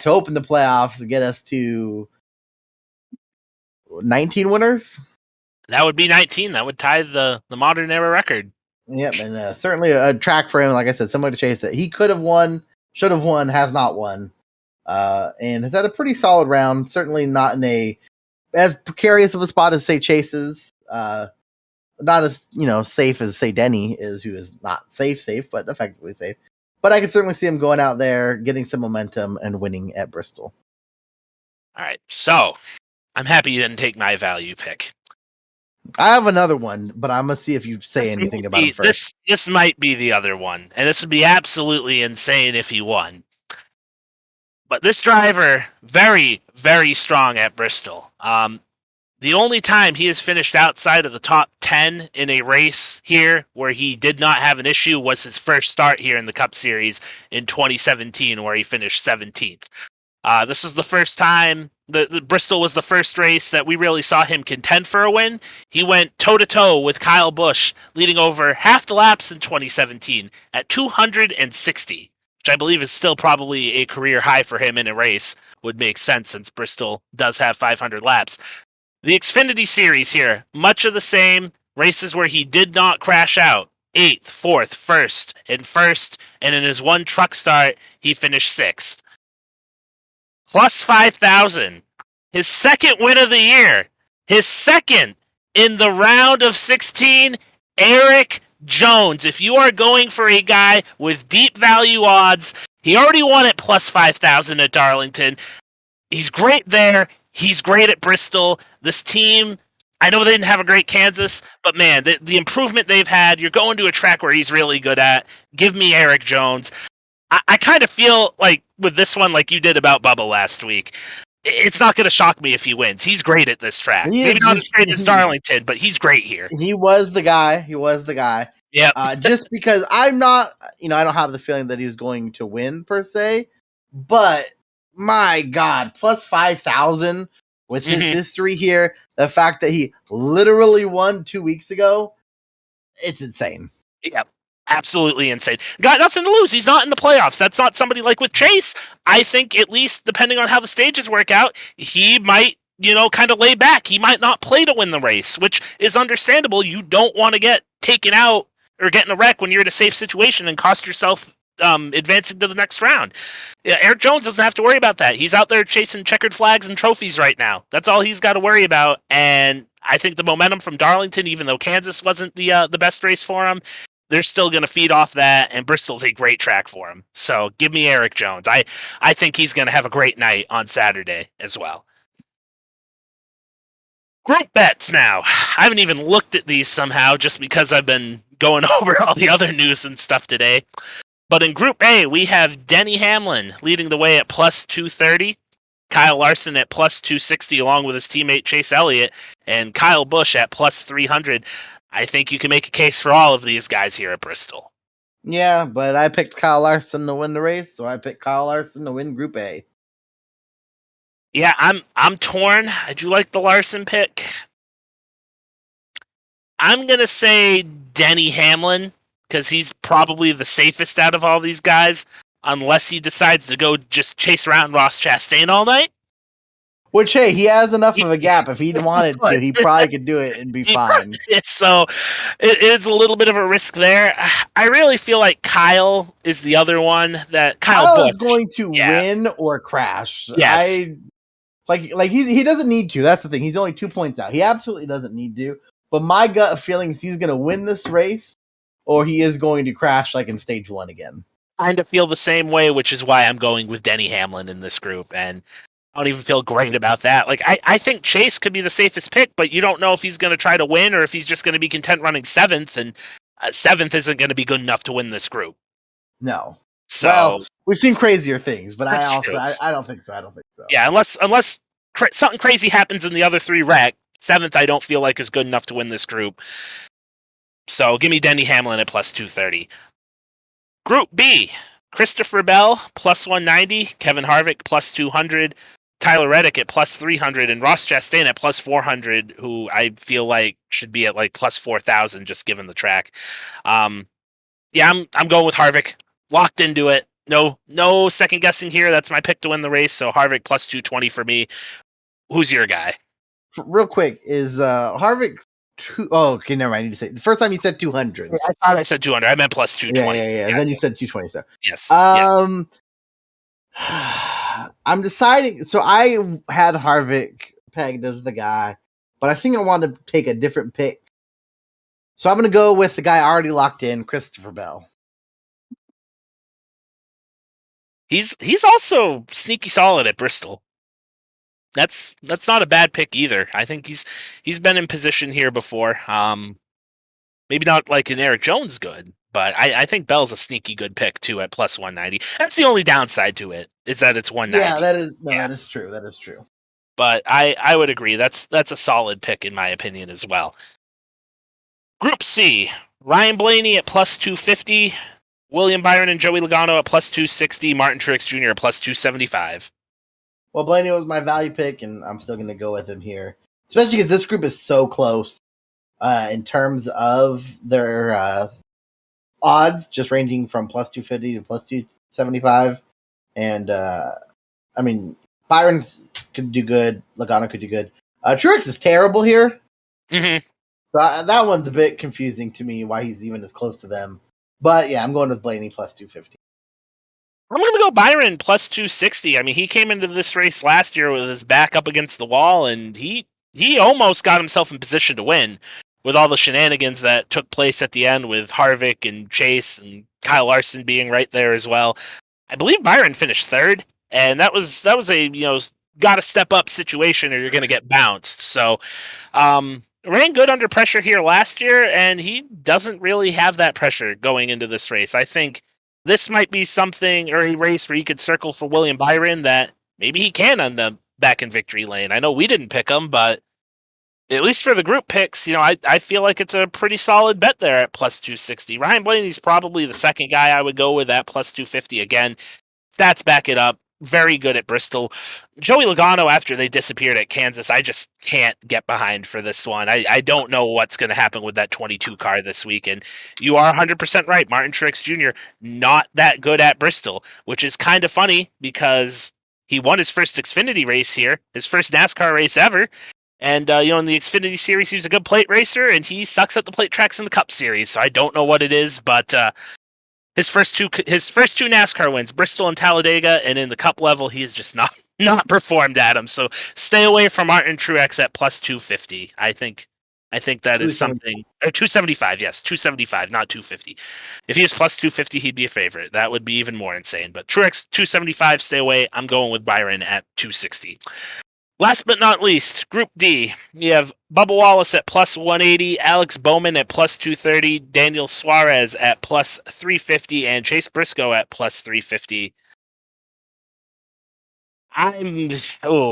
to open the playoffs, get us to 19 winners. That would be 19. That would tie the modern era record. Yep, and certainly a track for him. Like I said, similar to Chase, that he could have won, should have won, has not won, and has had a pretty solid round. Certainly not in a as precarious of a spot as say Chase's. Not as safe as say Denny is, who is not safe, but effectively safe. But I could certainly see him going out there, getting some momentum, and winning at Bristol. All right, so I'm happy you didn't take my value pick. I have another one, but I'm gonna see if you say anything about him first. This might be the other one, and this would be absolutely insane if he won. But this driver, very, very strong at Bristol. The only time he has finished outside of the top 10 in a race here where he did not have an issue was his first start here in the Cup Series in 2017, where he finished 17th. This was the first time, the Bristol was the first race that we really saw him contend for a win. He went toe-to-toe with Kyle Busch, leading over half the laps in 2017 at 260, which I believe is still probably a career high for him in a race. Would make sense since Bristol does have 500 laps. The Xfinity Series here, much of the same. Races where he did not crash out. 8th, 4th, 1st, and in his one truck start, he finished 6th. Plus 5,000. His second win of the year. His second in the round of 16, Eric Jones. If you are going for a guy with deep value odds, he already won at plus 5,000 at Darlington. He's great there. He's great at Bristol. This team, I know they didn't have a great Kansas, but man, the improvement they've had, you're going to a track where he's really good at. Give me Eric Jones. I kind of feel like with this one, like you did about Bubba last week, it's not going to shock me if he wins. He's great at this track. Maybe not as great as Darlington, but he's great here. He was the guy. Yeah. Just because I'm not, I don't have the feeling that he's going to win per se, but my God, plus 5,000 with his history here, the fact that he literally won 2 weeks ago, it's insane. Yep. Absolutely insane. Got nothing to lose. He's not in the playoffs. That's not somebody like with Chase. I think at least depending on how the stages work out, he might, kind of lay back. He might not play to win the race, which is understandable. You don't want to get taken out or get in a wreck when you're in a safe situation and cost yourself advancing to the next round. Yeah, Eric Jones doesn't have to worry about that. He's out there chasing checkered flags and trophies right now. That's all he's got to worry about. And I think the momentum from Darlington, even though Kansas wasn't the best race for him, they're still going to feed off that, and Bristol's a great track for him. So give me Eric Jones. I think he's going to have a great night on Saturday as well. Group bets now. I haven't even looked at these somehow just because I've been going over all the other news and stuff today. But in Group A, we have Denny Hamlin leading the way at plus 230, Kyle Larson at plus 260 along with his teammate Chase Elliott, and Kyle Busch at plus 300. I think you can make a case for all of these guys here at Bristol. Yeah, but I picked Kyle Larson to win the race, so I picked Kyle Larson to win Group A. Yeah, I'm torn. I do like the Larson pick. I'm going to say Denny Hamlin because he's probably the safest out of all these guys, unless he decides to go just chase around Ross Chastain all night. Which, hey, he has enough of a gap. If he wanted to, he probably could do it and be fine. So it is a little bit of a risk there. I really feel like Kyle is the other one that Kyle Busch is going to win or crash. Yes. He doesn't need to. That's the thing. He's only 2 points out. He absolutely doesn't need to. But my gut feeling is he's going to win this race, or he is going to crash like in stage 1 again. I kind of feel the same way, which is why I'm going with Denny Hamlin in this group. And I don't even feel great about that. Like, I think Chase could be the safest pick, but you don't know if he's going to try to win or if he's just going to be content running 7th, and 7th isn't going to be good enough to win this group. No. So, well, we've seen crazier things, but I don't think so. Yeah, unless something crazy happens in the other 3 wreck, 7th I don't feel like is good enough to win this group. So give me Denny Hamlin at plus 230. Group B, Christopher Bell plus 190, Kevin Harvick plus 200, Tyler Reddick at plus 300, and Ross Chastain at plus 400, who I feel like should be at like plus 4,000 just given the track. I'm going with Harvick. Locked into it. No second guessing here. That's my pick to win the race. So Harvick plus 220 for me. Who's your guy? Real quick, is Harvick Okay, never mind. I need to say the first time you said 200. I thought I said 200. I meant plus 220. Yeah. Then you said 227. Yes. Yeah. I'm deciding. So I had Harvick pegged as the guy, but I think I want to take a different pick. So I'm going to go with the guy already locked in, Christopher Bell. He's also sneaky solid at Bristol. That's not a bad pick either. I think he's been in position here before. Maybe not like an Eric Jones good, but I think Bell's a sneaky good pick too at plus 190. That's the only downside to it, is that it's 190. Yeah, that is true. That is true. But I would agree. That's a solid pick in my opinion as well. Group C, Ryan Blaney at plus 250, William Byron and Joey Logano at plus 260, Martin Truex Jr. at plus 275. Well, Blaney was my value pick, and I'm still going to go with him here, especially because this group is so close in terms of their odds, just ranging from plus 250 to plus 275. And I mean, Byron could do good, Logano could do good. Truex is terrible here. Mm-hmm. So that one's a bit confusing to me why he's even as close to them. But yeah, I'm going with Blaney plus 250. I'm going to go Byron plus 260. I mean, he came into this race last year with his back up against the wall, and he almost got himself in position to win with all the shenanigans that took place at the end with Harvick and Chase and Kyle Larson being right there as well. I believe Byron finished third, and that was a got to step up situation or you're going to get bounced. So ran good under pressure here last year, and he doesn't really have that pressure going into this race. I think this might be something or a race where you could circle for William Byron that maybe he can end up back in victory lane. I know we didn't pick him, but at least for the group picks, I feel like it's a pretty solid bet there at plus 260. Ryan Blaney's probably the second guy I would go with at plus 250 again. Stats back it up. Very good at Bristol. Joey Logano, after they disappeared at Kansas, I just can't get behind for this one. I don't know what's going to happen with that 22 car this week. And you are 100% right. Martin Truex Jr., not that good at Bristol, which is kind of funny because he won his first Xfinity race here, his first NASCAR race ever. And, in the Xfinity Series, he's a good plate racer, and he sucks at the plate tracks in the Cup Series. So I don't know what it is, but his first two NASCAR wins, Bristol and Talladega, and in the Cup level, he has just not performed at them. So stay away from Martin Truex at plus 250. I think that is something, or 275. Yes, 275, not 250. If he was plus 250, he'd be a favorite. That would be even more insane. But Truex 275, stay away. I'm going with Byron at 260. Last but not least, Group D. You have Bubba Wallace at plus 180, Alex Bowman at plus 230, Daniel Suarez at plus 350, and Chase Briscoe at plus 350.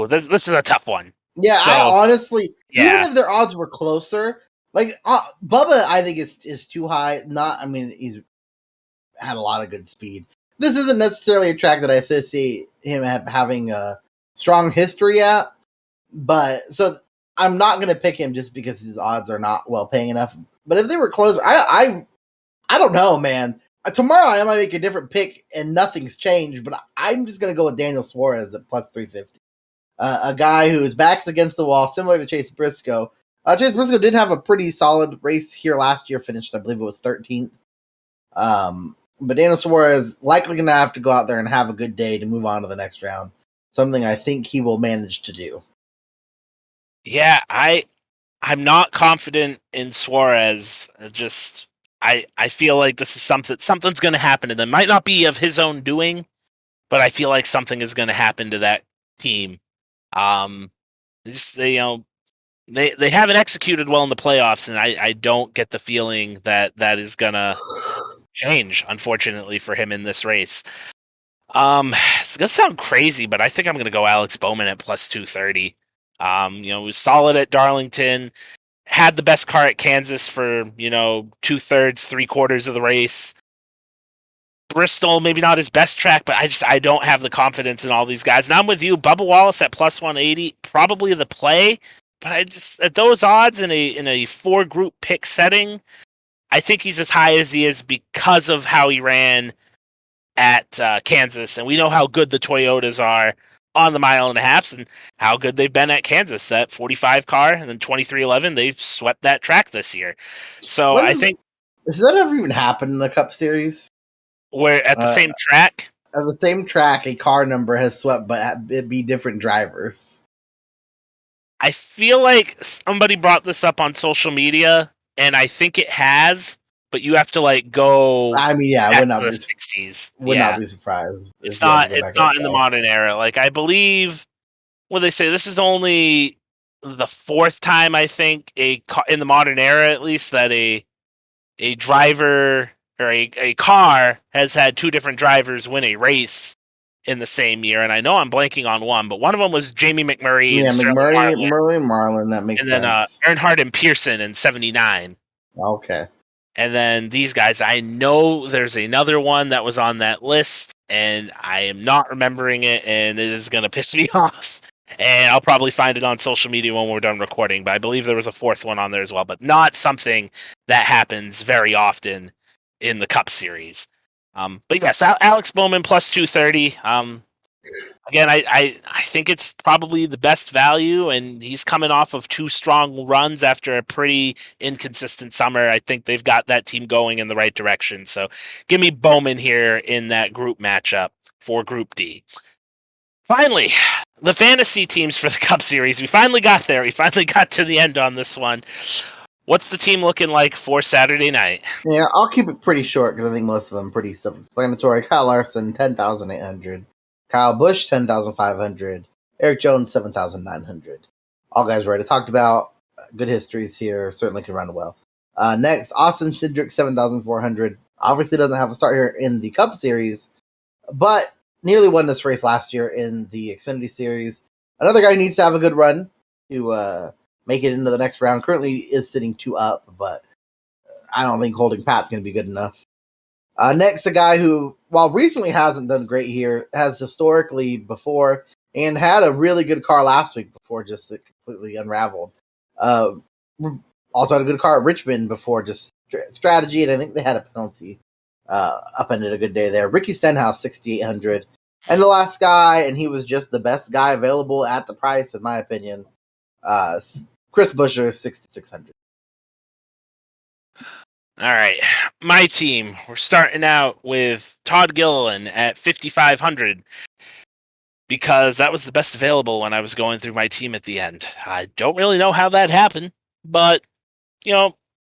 This is a tough one. Yeah, So, I honestly, yeah. even if their odds were closer, like Bubba, I think is too high. He's had a lot of good speed. This isn't necessarily a track that I associate him having a strong history at, but so I'm not going to pick him just because his odds are not well paying enough. But if they were closer, I don't know, man. Tomorrow I might make a different pick and nothing's changed, but I'm just going to go with Daniel Suarez at plus 350. A guy whose back's against the wall, similar to Chase Briscoe. Chase Briscoe did have a pretty solid race here last year, finished, I believe it was 13th. But Daniel Suarez likely going to have to go out there and have a good day to move on to the next round. Something I think he will manage to do. Yeah, I'm not confident in Suarez. I feel like this is something's going to happen to them. Might not be of his own doing, but I feel like something is going to happen to that team. They haven't executed well in the playoffs, and I don't get the feeling that is going to change, unfortunately, for him in this race. It's gonna sound crazy, but I think I'm gonna go Alex Bowman at plus 230. He was solid at Darlington, had the best car at Kansas for 2/3, 3/4 of the race. Bristol, maybe not his best track, but I don't have the confidence in all these guys. And I'm with you, Bubba Wallace at plus 180, probably the play. But I just at those odds in a 4-group pick setting, I think he's as high as he is because of how he ran at Kansas, and we know how good the Toyotas are. on the mile and a halfs and how good they've been at Kansas. That 45 car and then 2311, they've swept that track this year. So I think Does that ever even happen in the Cup Series? we're at the same track. At the same track, a car number has swept, but it be different drivers. I feel like somebody brought this up on social media, and I think it has, but you have to like go. I mean, yeah, back to the 60s. Would Yeah, not be surprised. it's not. It's not in the modern era. Like I believe, what they say, this is only the fourth time I think in the modern era, at least, that a driver or a car has had two different drivers win a race in the same year. And I know I'm blanking on one, but one of them was Jamie McMurray and Sterling Marlin. Murray and Marlin, that makes sense. And then Earnhardt and Pearson in 79. Okay. And then these guys, I know there's another one that was on that list, and I am not remembering it, and it is going to piss me off. And I'll probably find it on social media when we're done recording, but I believe there was a fourth one on there as well, but not something that happens very often in the Cup Series. But yes, Alex Bowman plus 230. Again, I think it's probably the best value, and he's coming off of two strong runs after a pretty inconsistent summer. I think they've got that team going in the right direction. So give me Bowman here in that group matchup for Group D. Finally, the fantasy teams for the Cup Series. We finally got there. We finally got to the end on this one. What's the team looking like for Saturday night? Yeah, I'll keep it pretty short because I think most of them are pretty self-explanatory. Kyle Larson, 10,800. Kyle Busch, 10,500. Eric Jones, 7,900. All guys we already talked about. Good histories here. Certainly can run well. Next, Austin Cindric, 7,400. Obviously doesn't have a start here in the Cup Series, but nearly won this race last year in the Xfinity Series. Another guy who needs to have a good run to make it into the next round. Currently is sitting 2 up, but I don't think holding Pat's going to be good enough. Next, a guy who, while recently hasn't done great here, has historically before and had a really good car last week before just it completely unraveled. Also had a good car at Richmond before just strategy, and I think they had a penalty. Upended a good day there. Ricky Stenhouse, 6,800. And the last guy, and he was just the best guy available at the price, in my opinion, Chris Buescher, 6,600. All right, my team. We're starting out with Todd Gilliland at 5,500 because that was the best available when I was going through my team at the end. I don't really know how that happened, but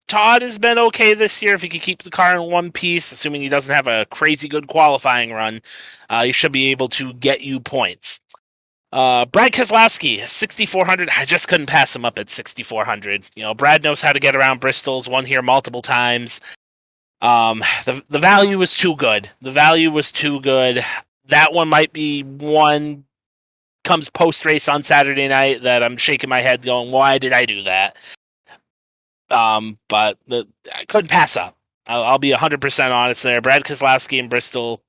Todd has been okay this year. If he can keep the car in one piece, assuming he doesn't have a crazy good qualifying run, he should be able to get you points. Brad Keselowski, 6,400. I just couldn't pass him up at 6,400. Brad knows how to get around Bristol's won here multiple times. The value was too good. That one might be one comes post race on Saturday night that I'm shaking my head going, why did I do that? But I couldn't pass up. I'll be 100% honest there. Brad Keselowski in Bristol,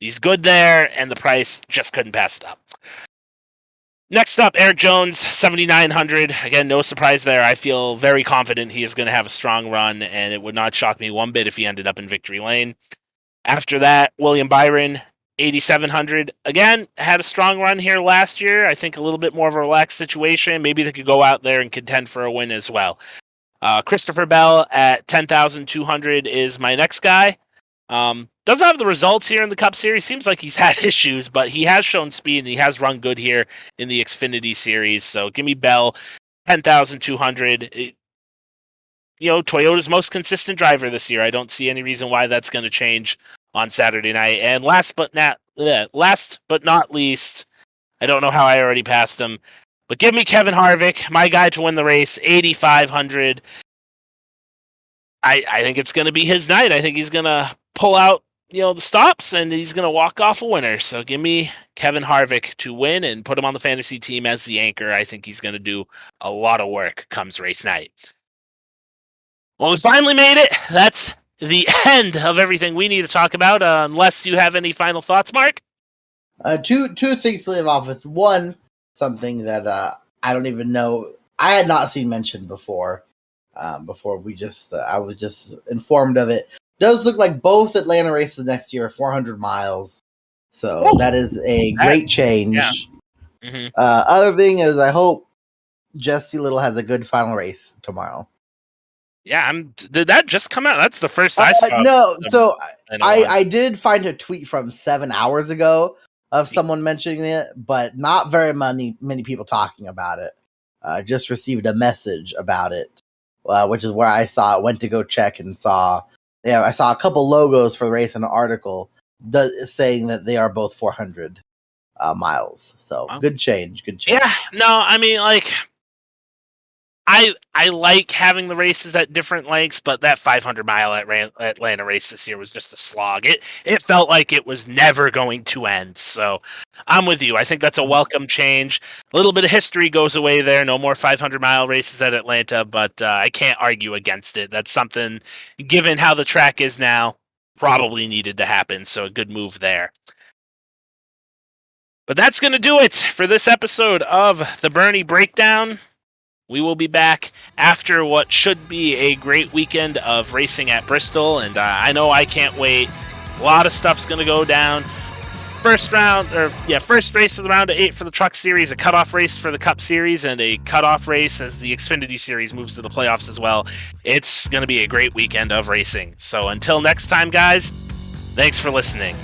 he's good there, and the price just couldn't pass it up. Next up, Eric Jones, 7,900. Again, no surprise there. I feel very confident he is going to have a strong run, and it would not shock me one bit if he ended up in victory lane. After that, William Byron, 8,700. Again, had a strong run here last year. I think a little bit more of a relaxed situation. Maybe they could go out there and contend for a win as well. Christopher Bell at 10,200 is my next guy. Doesn't have the results here in the Cup Series. Seems like he's had issues, but he has shown speed and he has run good here in the Xfinity Series. So give me Bell, 10,200. Toyota's most consistent driver this year. I don't see any reason why that's going to change on Saturday night. And last but not least, I don't know how I already passed him, but give me Kevin Harvick, my guy to win the race, 8,500. I think it's going to be his night. I think he's going to pull out, the stops, and he's going to walk off a winner. So give me Kevin Harvick to win and put him on the fantasy team as the anchor. I think he's going to do a lot of work comes race night. Well, we finally made it. That's the end of everything we need to talk about, unless you have any final thoughts, Mark. Two things to leave off with. One, something that I don't even know. I had not seen mentioned before. Before I was just informed of it. Does look like both Atlanta races next year are 400 miles. So that is a great change. Yeah. Mm-hmm. Other thing is, I hope Jesse Little has a good final race tomorrow. Yeah, did that just come out? That's the first I saw. No, so I did find a tweet from 7 hours ago of someone mentioning it, but not very many people talking about it. Just received a message about it, which is where I saw it. Went to go check and saw. Yeah, I saw a couple logos for the race in an article saying that they are both 400 miles. So good change. Yeah, no, I mean, like, I like having the races at different lengths, but that 500-mile Atlanta race this year was just a slog. It felt like it was never going to end. So I'm with you. I think that's a welcome change. A little bit of history goes away there. No more 500-mile races at Atlanta, but I can't argue against it. That's something, given how the track is now, probably needed to happen. So a good move there. But that's going to do it for this episode of the Bernie Breakdown. We will be back after what should be a great weekend of racing at Bristol, and I know I can't wait. A lot of stuff's going to go down. First race of the round of 8 for the Truck Series, a cutoff race for the Cup Series, and a cutoff race as the Xfinity Series moves to the playoffs as well. It's going to be a great weekend of racing. So until next time, guys, thanks for listening.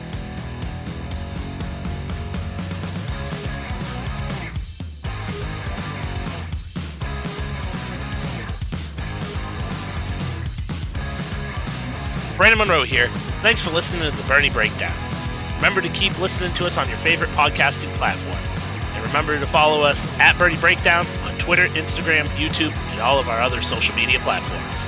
Brandon Monroe here. Thanks for listening to the Bernie Breakdown. Remember to keep listening to us on your favorite podcasting platform. And remember to follow us at Bernie Breakdown on Twitter, Instagram, YouTube, and all of our other social media platforms.